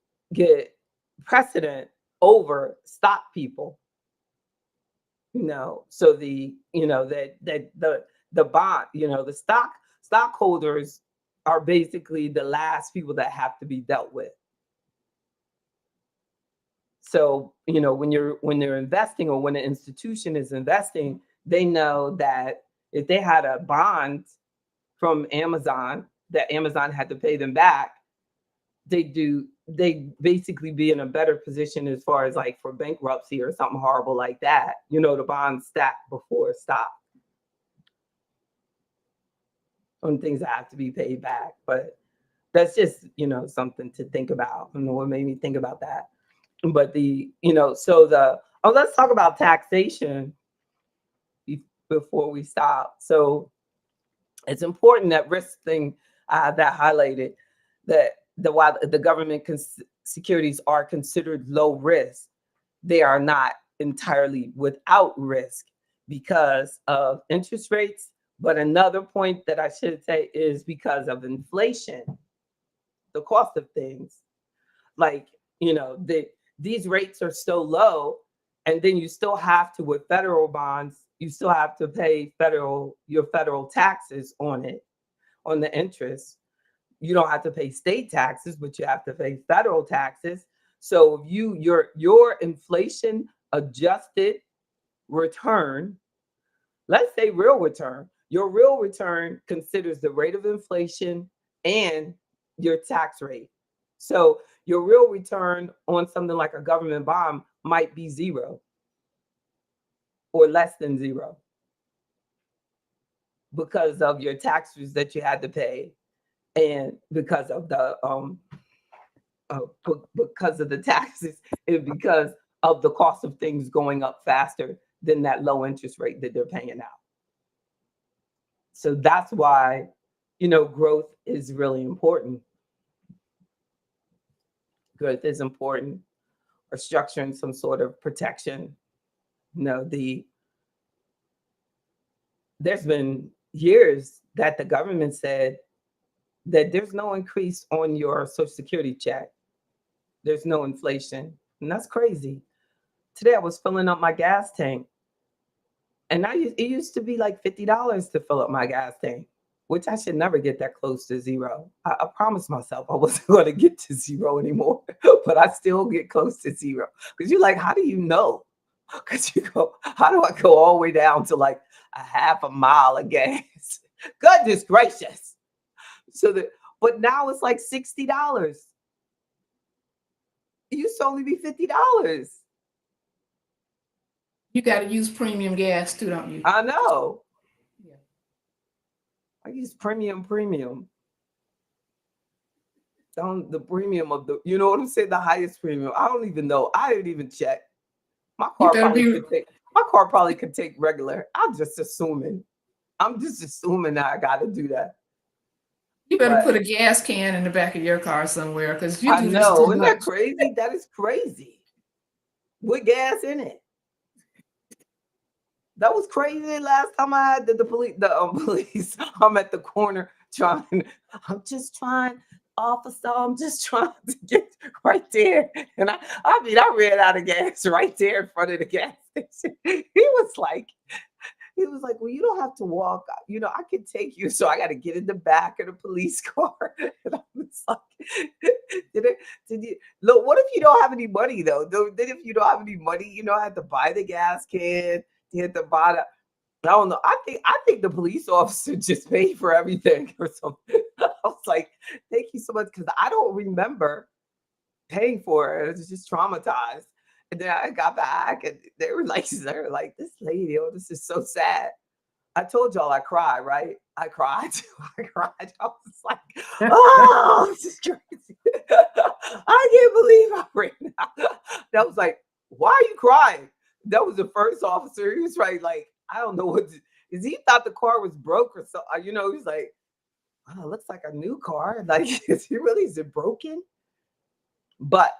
precedent over stock people. So the bond, the stockholders are basically the last people that have to be dealt with. So, when they're investing, or when an institution is investing, they know that if they had a bond from Amazon, that Amazon had to pay them back, they basically be in a better position as far as like for bankruptcy or something horrible like that. The bond stack before stock on things that have to be paid back. But that's just, something to think about. I don't know what made me think about that. But let's talk about taxation before we stop. So it's important that risk thing that highlighted, that while the government securities are considered low risk, they are not entirely without risk because of interest rates. But another point that I should say is because of inflation, the cost of things. Like, these rates are so low, and then you still have to, with federal bonds, you still have to pay your federal taxes on it, on the interest. You don't have to pay state taxes, but you have to pay federal taxes. So your inflation adjusted return, let's say real return, your real return considers the rate of inflation and your tax rate. So your real return on something like a government bond might be zero or less than zero because of your taxes that you had to pay, and because of the taxes, and because of the cost of things going up faster than that low interest rate that they're paying out. So that's why, growth is really important. Growth is important, or structuring some sort of protection. There's been years that the government said that there's no increase on your Social Security check. there's no inflation. And that's crazy. Today I was filling up my gas tank. And it used to be like $50 to fill up my gas tank, which I should never get that close to zero. I promised myself I wasn't going to get to zero anymore, but I still get close to zero. Because you're like, how do you know? Because you go, how do I go all the way down to like a half a mile of gas? Goodness gracious. But now it's like $60. It used to only be $50. You got to use premium gas too, don't you? I know. Yeah. I use premium. The premium of the, you know what I'm saying? The highest premium. I don't even know. I didn't even check. My car probably could take regular. I'm just assuming that I got to do that. You better put a gas can in the back of your car somewhere, because you do this know. too Isn't much. that crazy? That is crazy. With gas in it. That was crazy. Last time I had the police. I'm at the corner I'm just trying to get right there. And I ran out of gas right there in front of the gas station. He was like, well, you don't have to walk. I can take you. So I got to get in the back of the police car. And I was like, look, what if you don't have any money though? Then if you don't have any money, I have to buy the gas can. You had to buy the, I don't know. I think the police officer just paid for everything or something. I was like, thank you so much, because I don't remember paying for it. I was just traumatized. And then I got back, and they were like, this lady, oh, this is so sad. I told y'all I cried, right? I cried. I was like, oh, this is crazy. I can't believe I ran out. That was like, why are you crying? That was the first officer. He was right, like, I don't know is he thought the car was broke or so. He was like, oh, it looks like a new car. Like, is it broken? But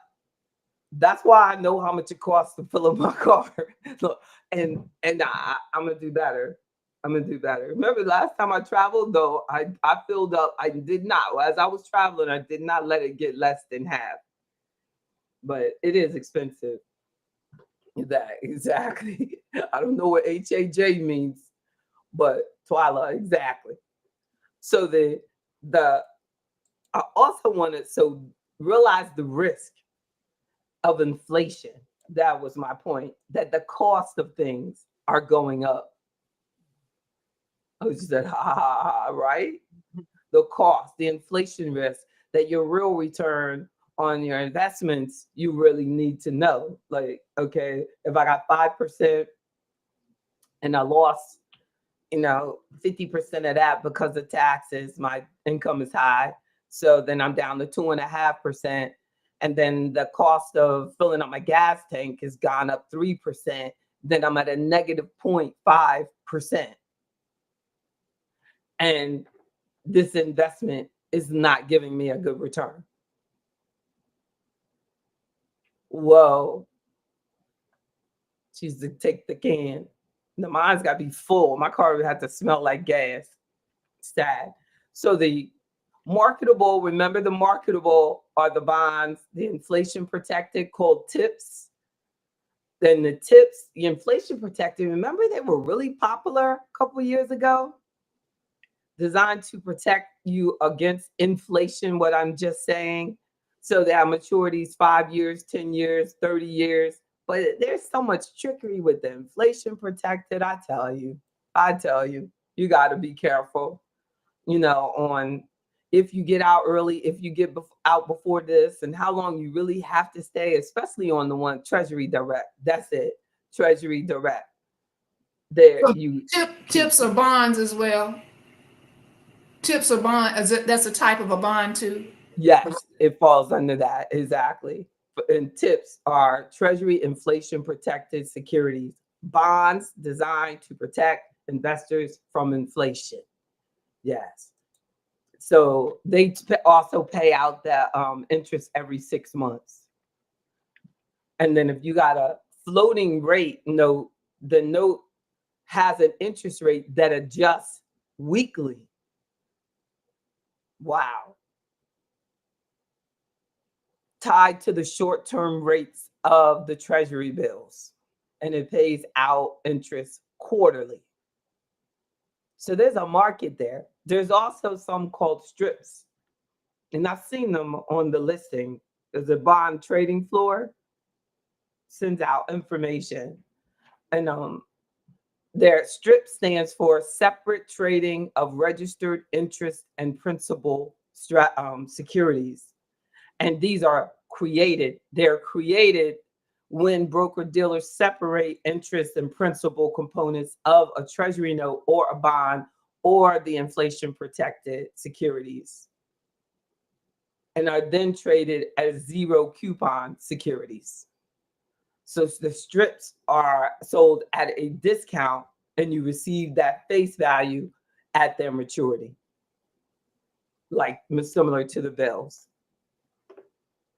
that's why I know how much it costs to fill up my car. Look, and I'm gonna do better. Remember last time I traveled though, I filled up. I did not. As I was traveling, I did not let it get less than half. But it is expensive. That exactly. I don't know what HAJ means, but Twyla, exactly. So I also wanted realize the risk of inflation. That was my point. That the cost of things are going up. I was just said, right? The cost, the inflation risk, that your real return on your investments, you really need to know. Like, okay, if I got 5% and I lost, 50% of that because of taxes, my income is high. So then I'm down to 2.5%. And then the cost of filling up my gas tank has gone up 3%. Then I'm at a negative 0.5%. And this investment is not giving me a good return. Whoa. She's to take the can. The mine's got to be full. My car would have to smell like gas. Sad. So the marketable, remember the marketable are the bonds, the inflation protected called TIPS. Then the TIPS, the inflation protected, remember they were really popular a couple of years ago? Designed to protect you against inflation, what I'm just saying. So they have maturities 5 years, 10 years, 30 years. But there's so much trickery with the inflation protected. I tell you, you got to be careful, on if you get out early, if you get out before this, and how long you really have to stay, especially on the one Treasury Direct. That's it, Treasury Direct. There, so tips or bonds as well. Tips or bond, that's a type of a bond too. Yes, it falls under that, exactly. And tips are Treasury inflation protected securities, bonds designed to protect investors from inflation. Yes. So they also pay out the interest every 6 months. And then if you got a floating rate note, the note has an interest rate that adjusts weekly. Wow. tied to the short-term rates of the Treasury bills, and it pays out interest quarterly. So there's a market there. There's also some called strips, and I've seen them on the listing. There's a bond trading floor, sends out information, and their strip stands for separate trading of registered interest and principal securities. And these are created. They're created when broker dealers separate interest and principal components of a treasury note or a bond or the inflation protected securities, and are then traded as zero coupon securities. So the strips are sold at a discount and you receive that face value at their maturity, like similar to the bills.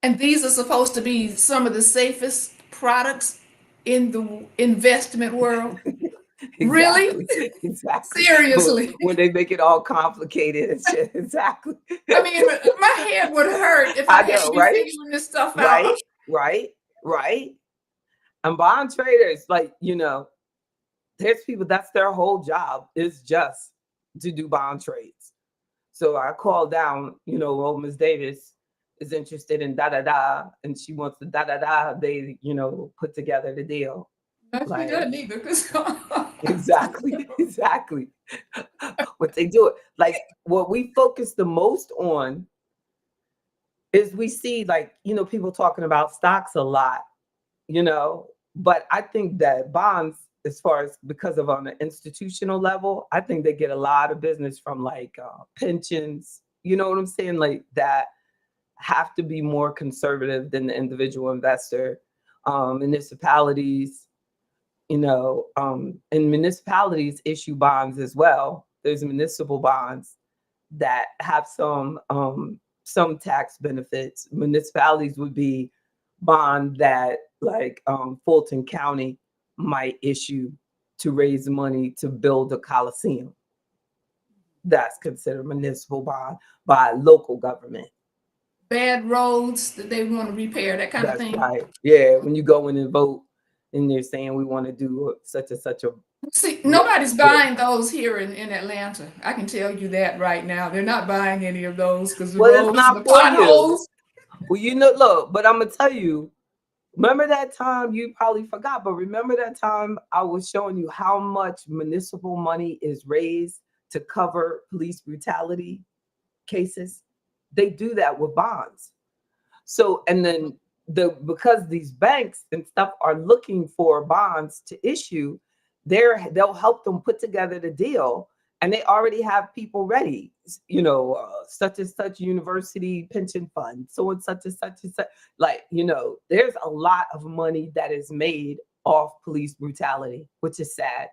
And these are supposed to be some of the safest products in the investment world. Really? Exactly. Seriously. When they make it all complicated and shit. Exactly. I mean, my head would hurt if I had to be figuring this stuff out. Right. And bond traders, like, there's people, that's their whole job, is just to do bond trades. So I called down, Ms. Davis is interested in da-da-da, and she wants the da-da-da, they, put together the deal. No, she doesn't either. Exactly. What they do, like what we focus the most on is we see, like, people talking about stocks a lot, but I think that bonds, as far as because of on an institutional level, I think they get a lot of business from like pensions, you know what I'm saying? Like that have to be more conservative than the individual investor. Municipalities, and municipalities issue bonds as well. There's municipal bonds that have some tax benefits. Municipalities would be bond that like Fulton County might issue to raise money to build a coliseum. That's considered municipal bond by local government. Bad roads that they want to repair, that kind of thing. Right. Yeah, when you go in and vote and they're saying we want to do such and such a. See, nobody's buying those here in Atlanta. I can tell you that right now. They're not buying any of those because the roads, the potholes. Well, look, but I'm gonna tell you. Remember that time, you probably forgot, but remember that time I was showing you how much municipal money is raised to cover police brutality cases? They do that with bonds. So, and then because these banks and stuff are looking for bonds to issue, they'll help them put together the deal, and they already have people ready. Such and such university pension fund, so and such and such and such. Like, there's a lot of money that is made off police brutality, which is sad.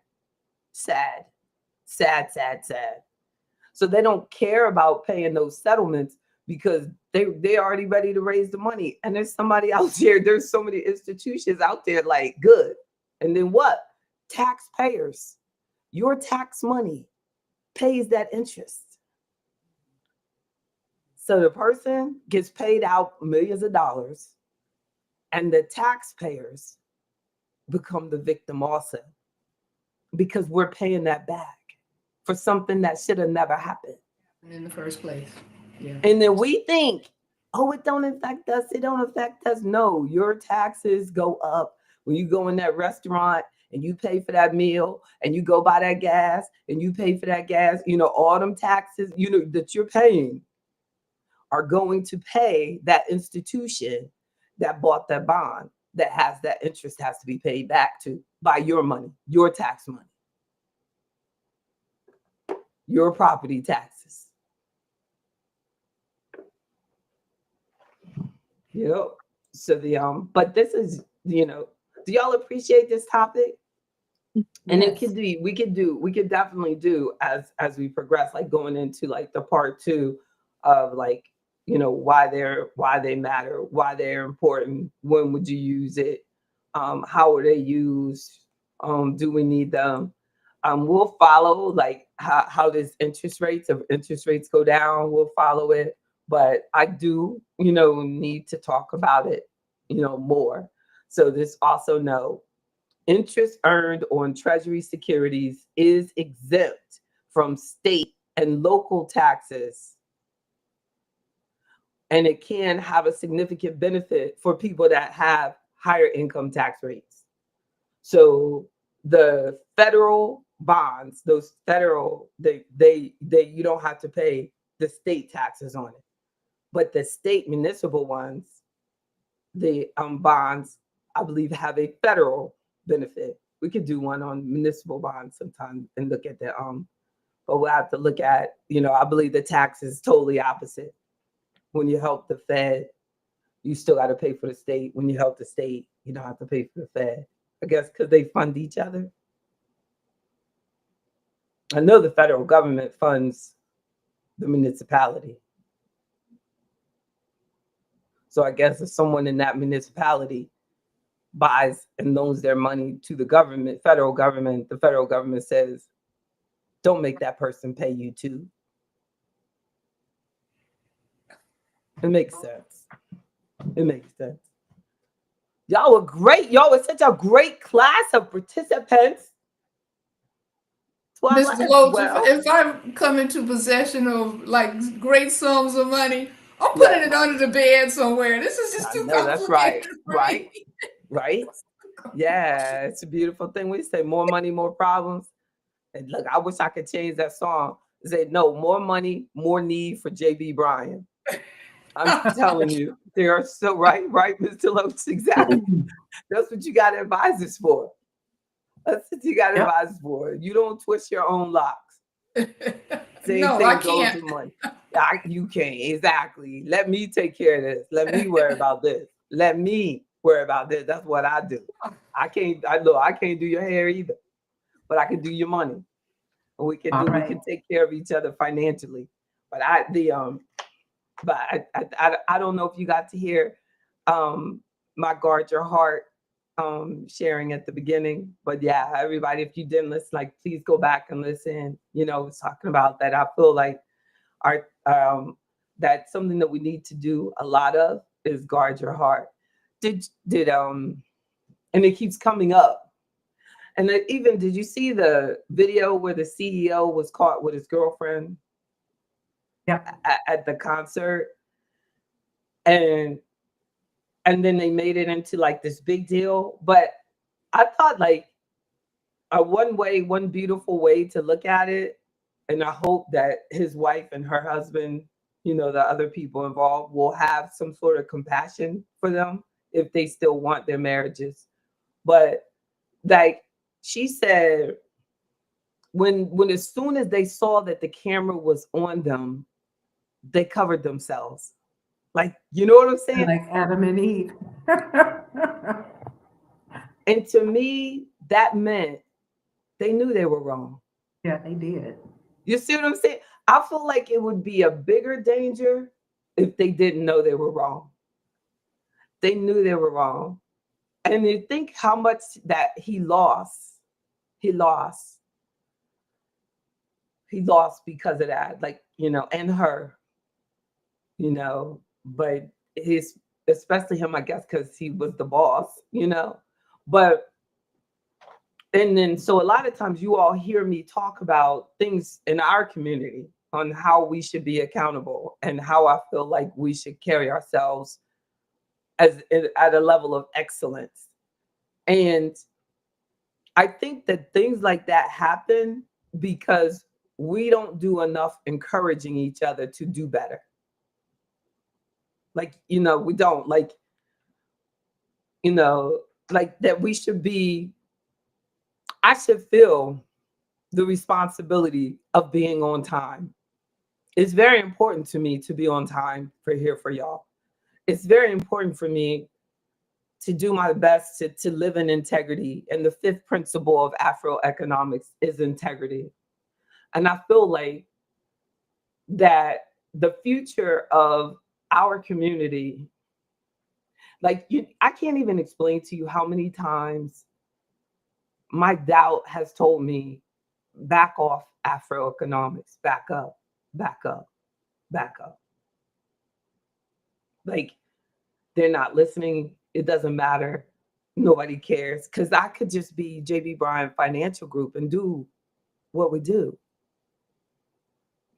So they don't care about paying those settlements because they already ready to raise the money. And there's somebody out there, there's so many institutions out there like, good. And then what? Taxpayers, your tax money pays that interest. So the person gets paid out millions of dollars and the taxpayers become the victim also because we're paying that back for something that should have never happened in the first place. Yeah. And then we think, oh, it don't affect us. It don't affect us. No, your taxes go up when you go in that restaurant and you pay for that meal and you go buy that gas and you pay for that gas. All them taxes, that you're paying are going to pay that institution that bought that bond, that has that interest has to be paid back to by your money, your tax money, your property taxes. So but this is, do y'all appreciate this topic? And yes. We could definitely do as we progress, like going into like the part 2 of like, why they matter, why they're important, when would you use it, how are they used, do we need them? We'll follow like how does interest rates go down, we'll follow it. but I do, need to talk about it, more. So this also know interest earned on Treasury securities is exempt from state and local taxes, and it can have a significant benefit for people that have higher income tax rates. So the federal bonds, those federal, they you don't have to pay the state taxes on it. But the state municipal ones, the bonds, I believe, have a federal benefit. We could do one on municipal bonds sometime and look at the but we'll have to look at, I believe the tax is totally opposite. When you help the Fed, you still got to pay for the state. When you help the state, you don't have to pay for the Fed. I guess because they fund each other. I know the federal government funds the municipality. So I guess if someone in that municipality buys and loans their money to the government, the federal government says, don't make that person pay you too. It makes sense. It makes sense. Y'all were great. Y'all were such a great class of participants. Mr. Loach, if I come into possession of like great sums of money, I'm putting it under the bed somewhere. This is just too complicated. That's right. Right. Yeah, it's a beautiful thing. We say more money, more problems. And look, I wish I could change that song. Say no, more money, more need for JB Bryan. I'm telling you, they are so right, Mr. Loach. Exactly. That's what you got advisors for. That's what you got advisors for. You don't twist your own locks. Same no, thing I goes can't. with money. You can't. Exactly. Let me take care of this. Let me worry about this. Let me worry about this. That's what I do. I can't do your hair either, but I can do your money. And we can take care of each other financially. But I don't know if you got to hear my Guard Your Heart sharing at the beginning. But yeah, everybody, if you didn't listen, please go back and listen. It's talking about that. I feel like that's something that we need to do a lot of is guard your heart. And it keeps coming up. And then even, did you see the video where the CEO was caught with his girlfriend? Yeah. At the concert, and then they made it into this big deal. But I thought one beautiful way to look at it, and I hope that his wife and her husband, the other people involved, will have some sort of compassion for them if they still want their marriages. But she said, when as soon as they saw that the camera was on them, they covered themselves. You know what I'm saying? Like Adam and Eve. And to me, that meant they knew they were wrong. Yeah, they did. You see what I'm saying? I feel like it would be a bigger danger if they didn't know they were wrong. They knew they were wrong. And you think how much that he lost. He lost because of that, and her. But especially him, I guess, because he was the boss, but, and then, so a lot of times you all hear me talk about things in our community on how we should be accountable and how I feel like we should carry ourselves at a level of excellence. And I think that things like that happen because we don't do enough encouraging each other to do better. We don't that we should be, I should feel the responsibility of being on time. It's very important to me to be on time for y'all. It's very important for me to do my best to live in integrity. And the fifth principle of AfroEconomics is integrity. And I feel like that the future of our community, I can't even explain to you how many times my doubt has told me, back off AfroEconomics, back up, back up, back up. Like, they're not listening. It doesn't matter. Nobody cares. Because I could just be JB Bryan Financial Group and do what we do.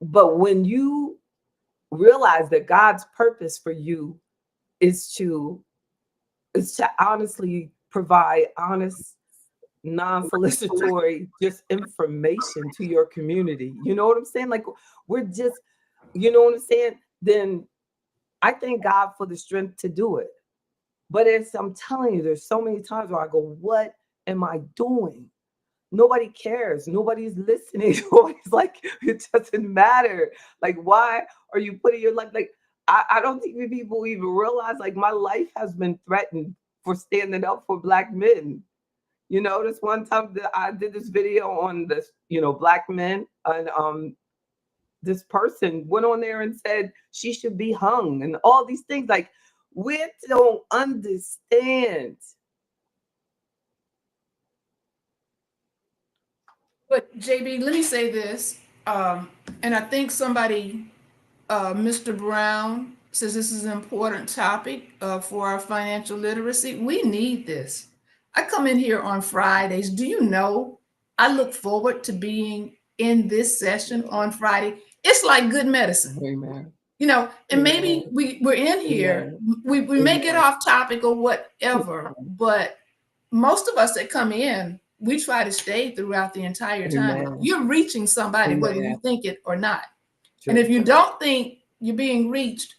But when you realize that God's purpose for you is to honestly provide honest, non-solicitory just information to your community. You know what I'm saying? Like, we're just, you know what I'm saying? Then I thank God for the strength to do it. But as I'm telling you, there's so many times where I go, what am I doing? Nobody cares. Nobody's listening. Nobody's like, it doesn't matter. Like, why are you putting your life? Like, I don't think people even realize, like, my life has been threatened for standing up for Black men. You know, this one time that I did this video on this, Black men, and this person went on there and said she should be hung and all these things. Like, we don't understand. But JB, let me say this, and I think somebody, Mr. Brown, says this is an important topic for our financial literacy. We need this. I come in here on Fridays. Do you know I look forward to being in this session on Friday? It's like good medicine. Amen. And maybe we're in here, we may get off topic or whatever, but most of us that come in, we try to stay throughout the entire time. Amen. You're reaching somebody, whether you Amen. think it or not. True. And if you don't think you're being reached,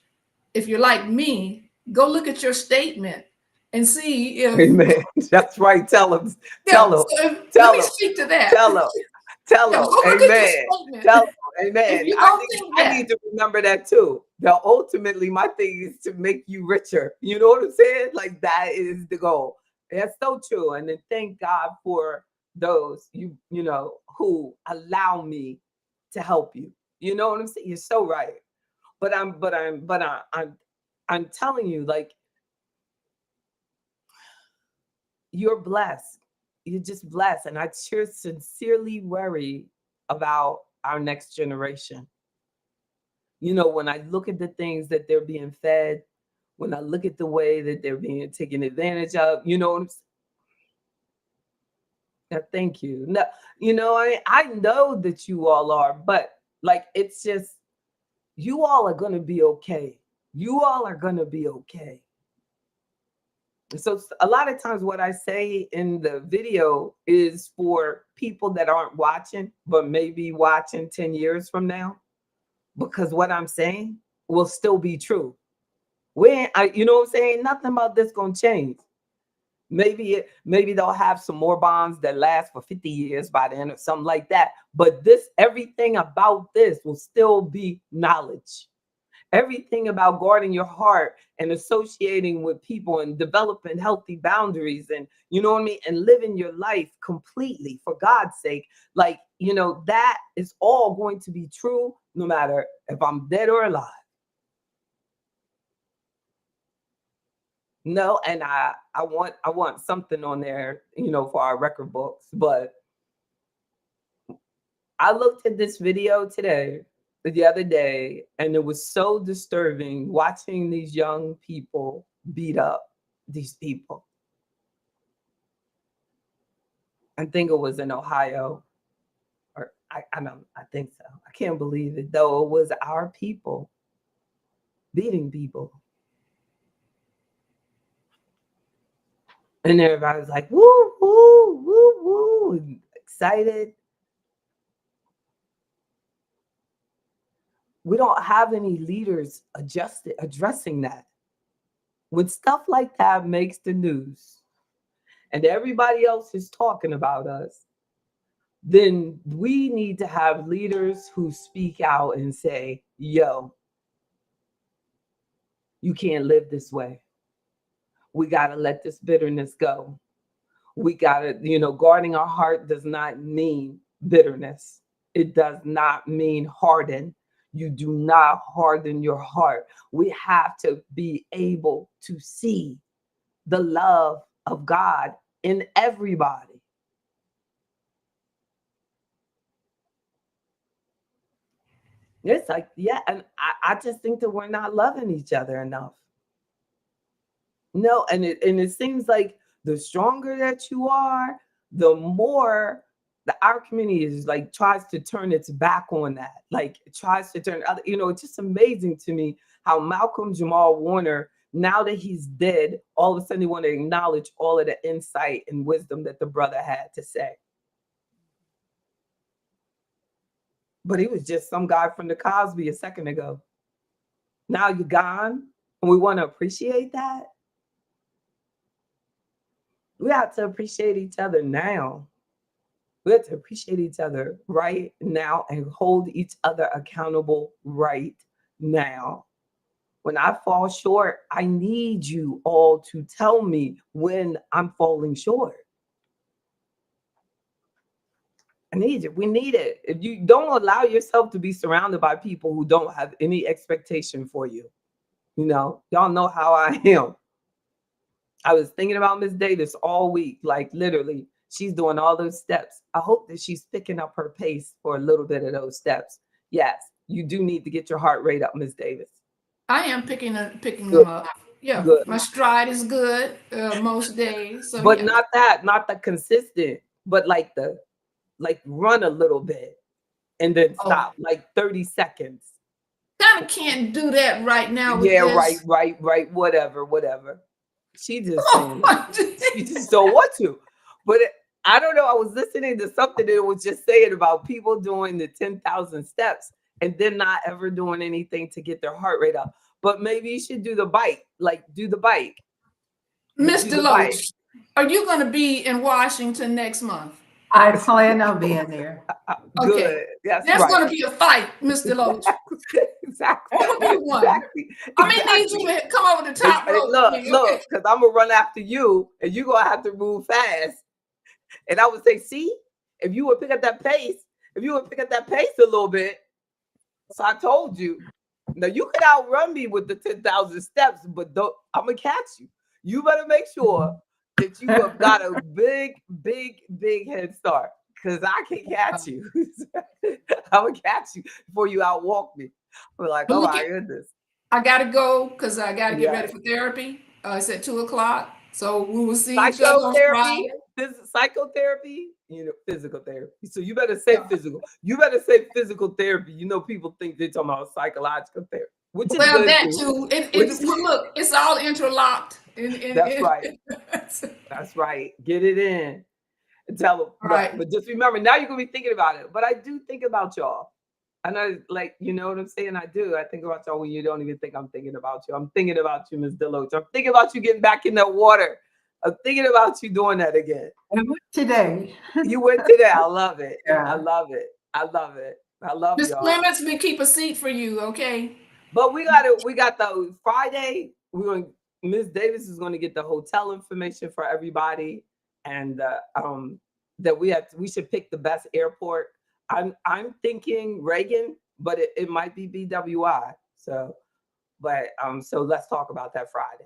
if you're like me, go look at your statement and see if. Amen. That's right. Tell them. Yeah, Tell them. so Tell let me them. speak to that. Tell them. Tell Yeah, them. go look at your Amen. statement. Tell them. If Amen. you don't think I that, need to remember that too. That ultimately my thing is to make you richer. You know what I'm saying? Like, that is the goal. That's so true. And then thank God for those who allow me to help you. You know what I'm saying? You're so right. But I'm telling you, like, you're blessed. You're just blessed. And I just sincerely worry about our next generation. When I look at the things that they're being fed, when I look at the way that they're being taken advantage of, what I'm saying? Yeah, thank you. No, I know that you all are, but like, it's just, you all are going to be okay. You all are going to be okay. So a lot of times what I say in the video is for people that aren't watching, but maybe watching 10 years from now, because what I'm saying will still be true. You know what I'm saying? Nothing about this going to change. Maybe they'll have some more bonds that last for 50 years by then or something like that. But everything about this will still be knowledge. Everything about guarding your heart and associating with people and developing healthy boundaries and, you know what I mean, and living your life completely for God's sake. Like, that is all going to be true no matter if I'm dead or alive. No, and I want something on there, for our record books. But I looked at this video the other day, and it was so disturbing watching these young people beat up these people. I think it was in Ohio, or I think so. I can't believe it, though. It was our people beating people. And everybody was like, woo, woo, woo, woo, excited. We don't have any leaders addressing that. When stuff like that makes the news and everybody else is talking about us, then we need to have leaders who speak out and say, yo, you can't live this way. We got to let this bitterness go. We got to, guarding our heart does not mean bitterness. It does not mean harden. You do not harden your heart. We have to be able to see the love of God in everybody. It's like, yeah, and I just think that we're not loving each other enough. No, and it seems like the stronger that you are, the more our community is like tries to turn its back on that. Like it tries to turn other, it's just amazing to me how Malcolm Jamal Warner, now that he's dead, all of a sudden they want to acknowledge all of the insight and wisdom that the brother had to say. But he was just some guy from the Cosby a second ago. Now you're gone, and we want to appreciate that. We have to appreciate each other now. We have to appreciate each other right now and hold each other accountable right now. When I fall short, I need you all to tell me when I'm falling short. I need it. We need it. If you don't allow yourself to be surrounded by people who don't have any expectation for you, y'all know how I am. I was thinking about Miss Davis all week, like literally, she's doing all those steps. I hope that she's picking up her pace for a little bit of those steps. Yes, you do need to get your heart rate up, Miss Davis. I am picking them up. Yeah, good. My stride is good most days. So but yeah. not the consistent, but like run a little bit and then stop, like 30 seconds. Kind of can't do that right now. With this. Right. Whatever. She just saying she just don't want to. But I don't know. I was listening to something that was just saying about people doing the 10,000 steps and then not ever doing anything to get their heart rate up. But maybe you should do the bike. Like do the bike. Mr. Loach, are you going to be in Washington next month? I plan on being there. Good. Okay. That's going to be a fight, Mr. Loach. Exactly. I may need you to come over the top rope. Look, because I'm going to run after you and you're going to have to move fast. And I would say, see, if you would pick up that pace, a little bit. So I told you. Now, you could outrun me with the 10,000 steps, but I'm going to catch you. You better make sure that you have got a big head start because I can catch you. I'm going to catch you before you outwalk me. We're like, oh my goodness. I got to go because I got to get ready for therapy. It's at 2:00. So we will see each other on Friday. Psychotherapy, physical therapy. So you better say physical. You better say physical therapy. People think they're talking about psychological therapy. Which is good that too. Look, it's all interlocked. That's right. That's right. Get it in. And tell them. Right. But just remember, now you're going to be thinking about it. But I do think about y'all. I know, like, you know what I'm saying? I do. I think about y'all when you don't even think I'm thinking about you. I'm thinking about you, Ms. Deloach. I'm thinking about you getting back in that water. I'm thinking about you doing that again. I went today. You went today. I love it. Yeah. I love it. I love Ms. y'all. Clements, we keep a seat for you, okay? But we got the Friday. Ms. Davis is going to get the hotel information for everybody, and that we should pick the best airport. I'm thinking Reagan, but it might be BWI. So let's talk about that Friday.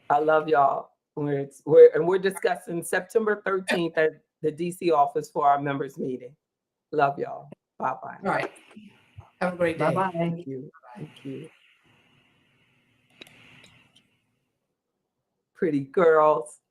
I love y'all. We're discussing September 13th at the DC office for our members meeting. Love y'all. Bye-bye. All right. Have a great day. Bye-bye. Thank you. Pretty girls.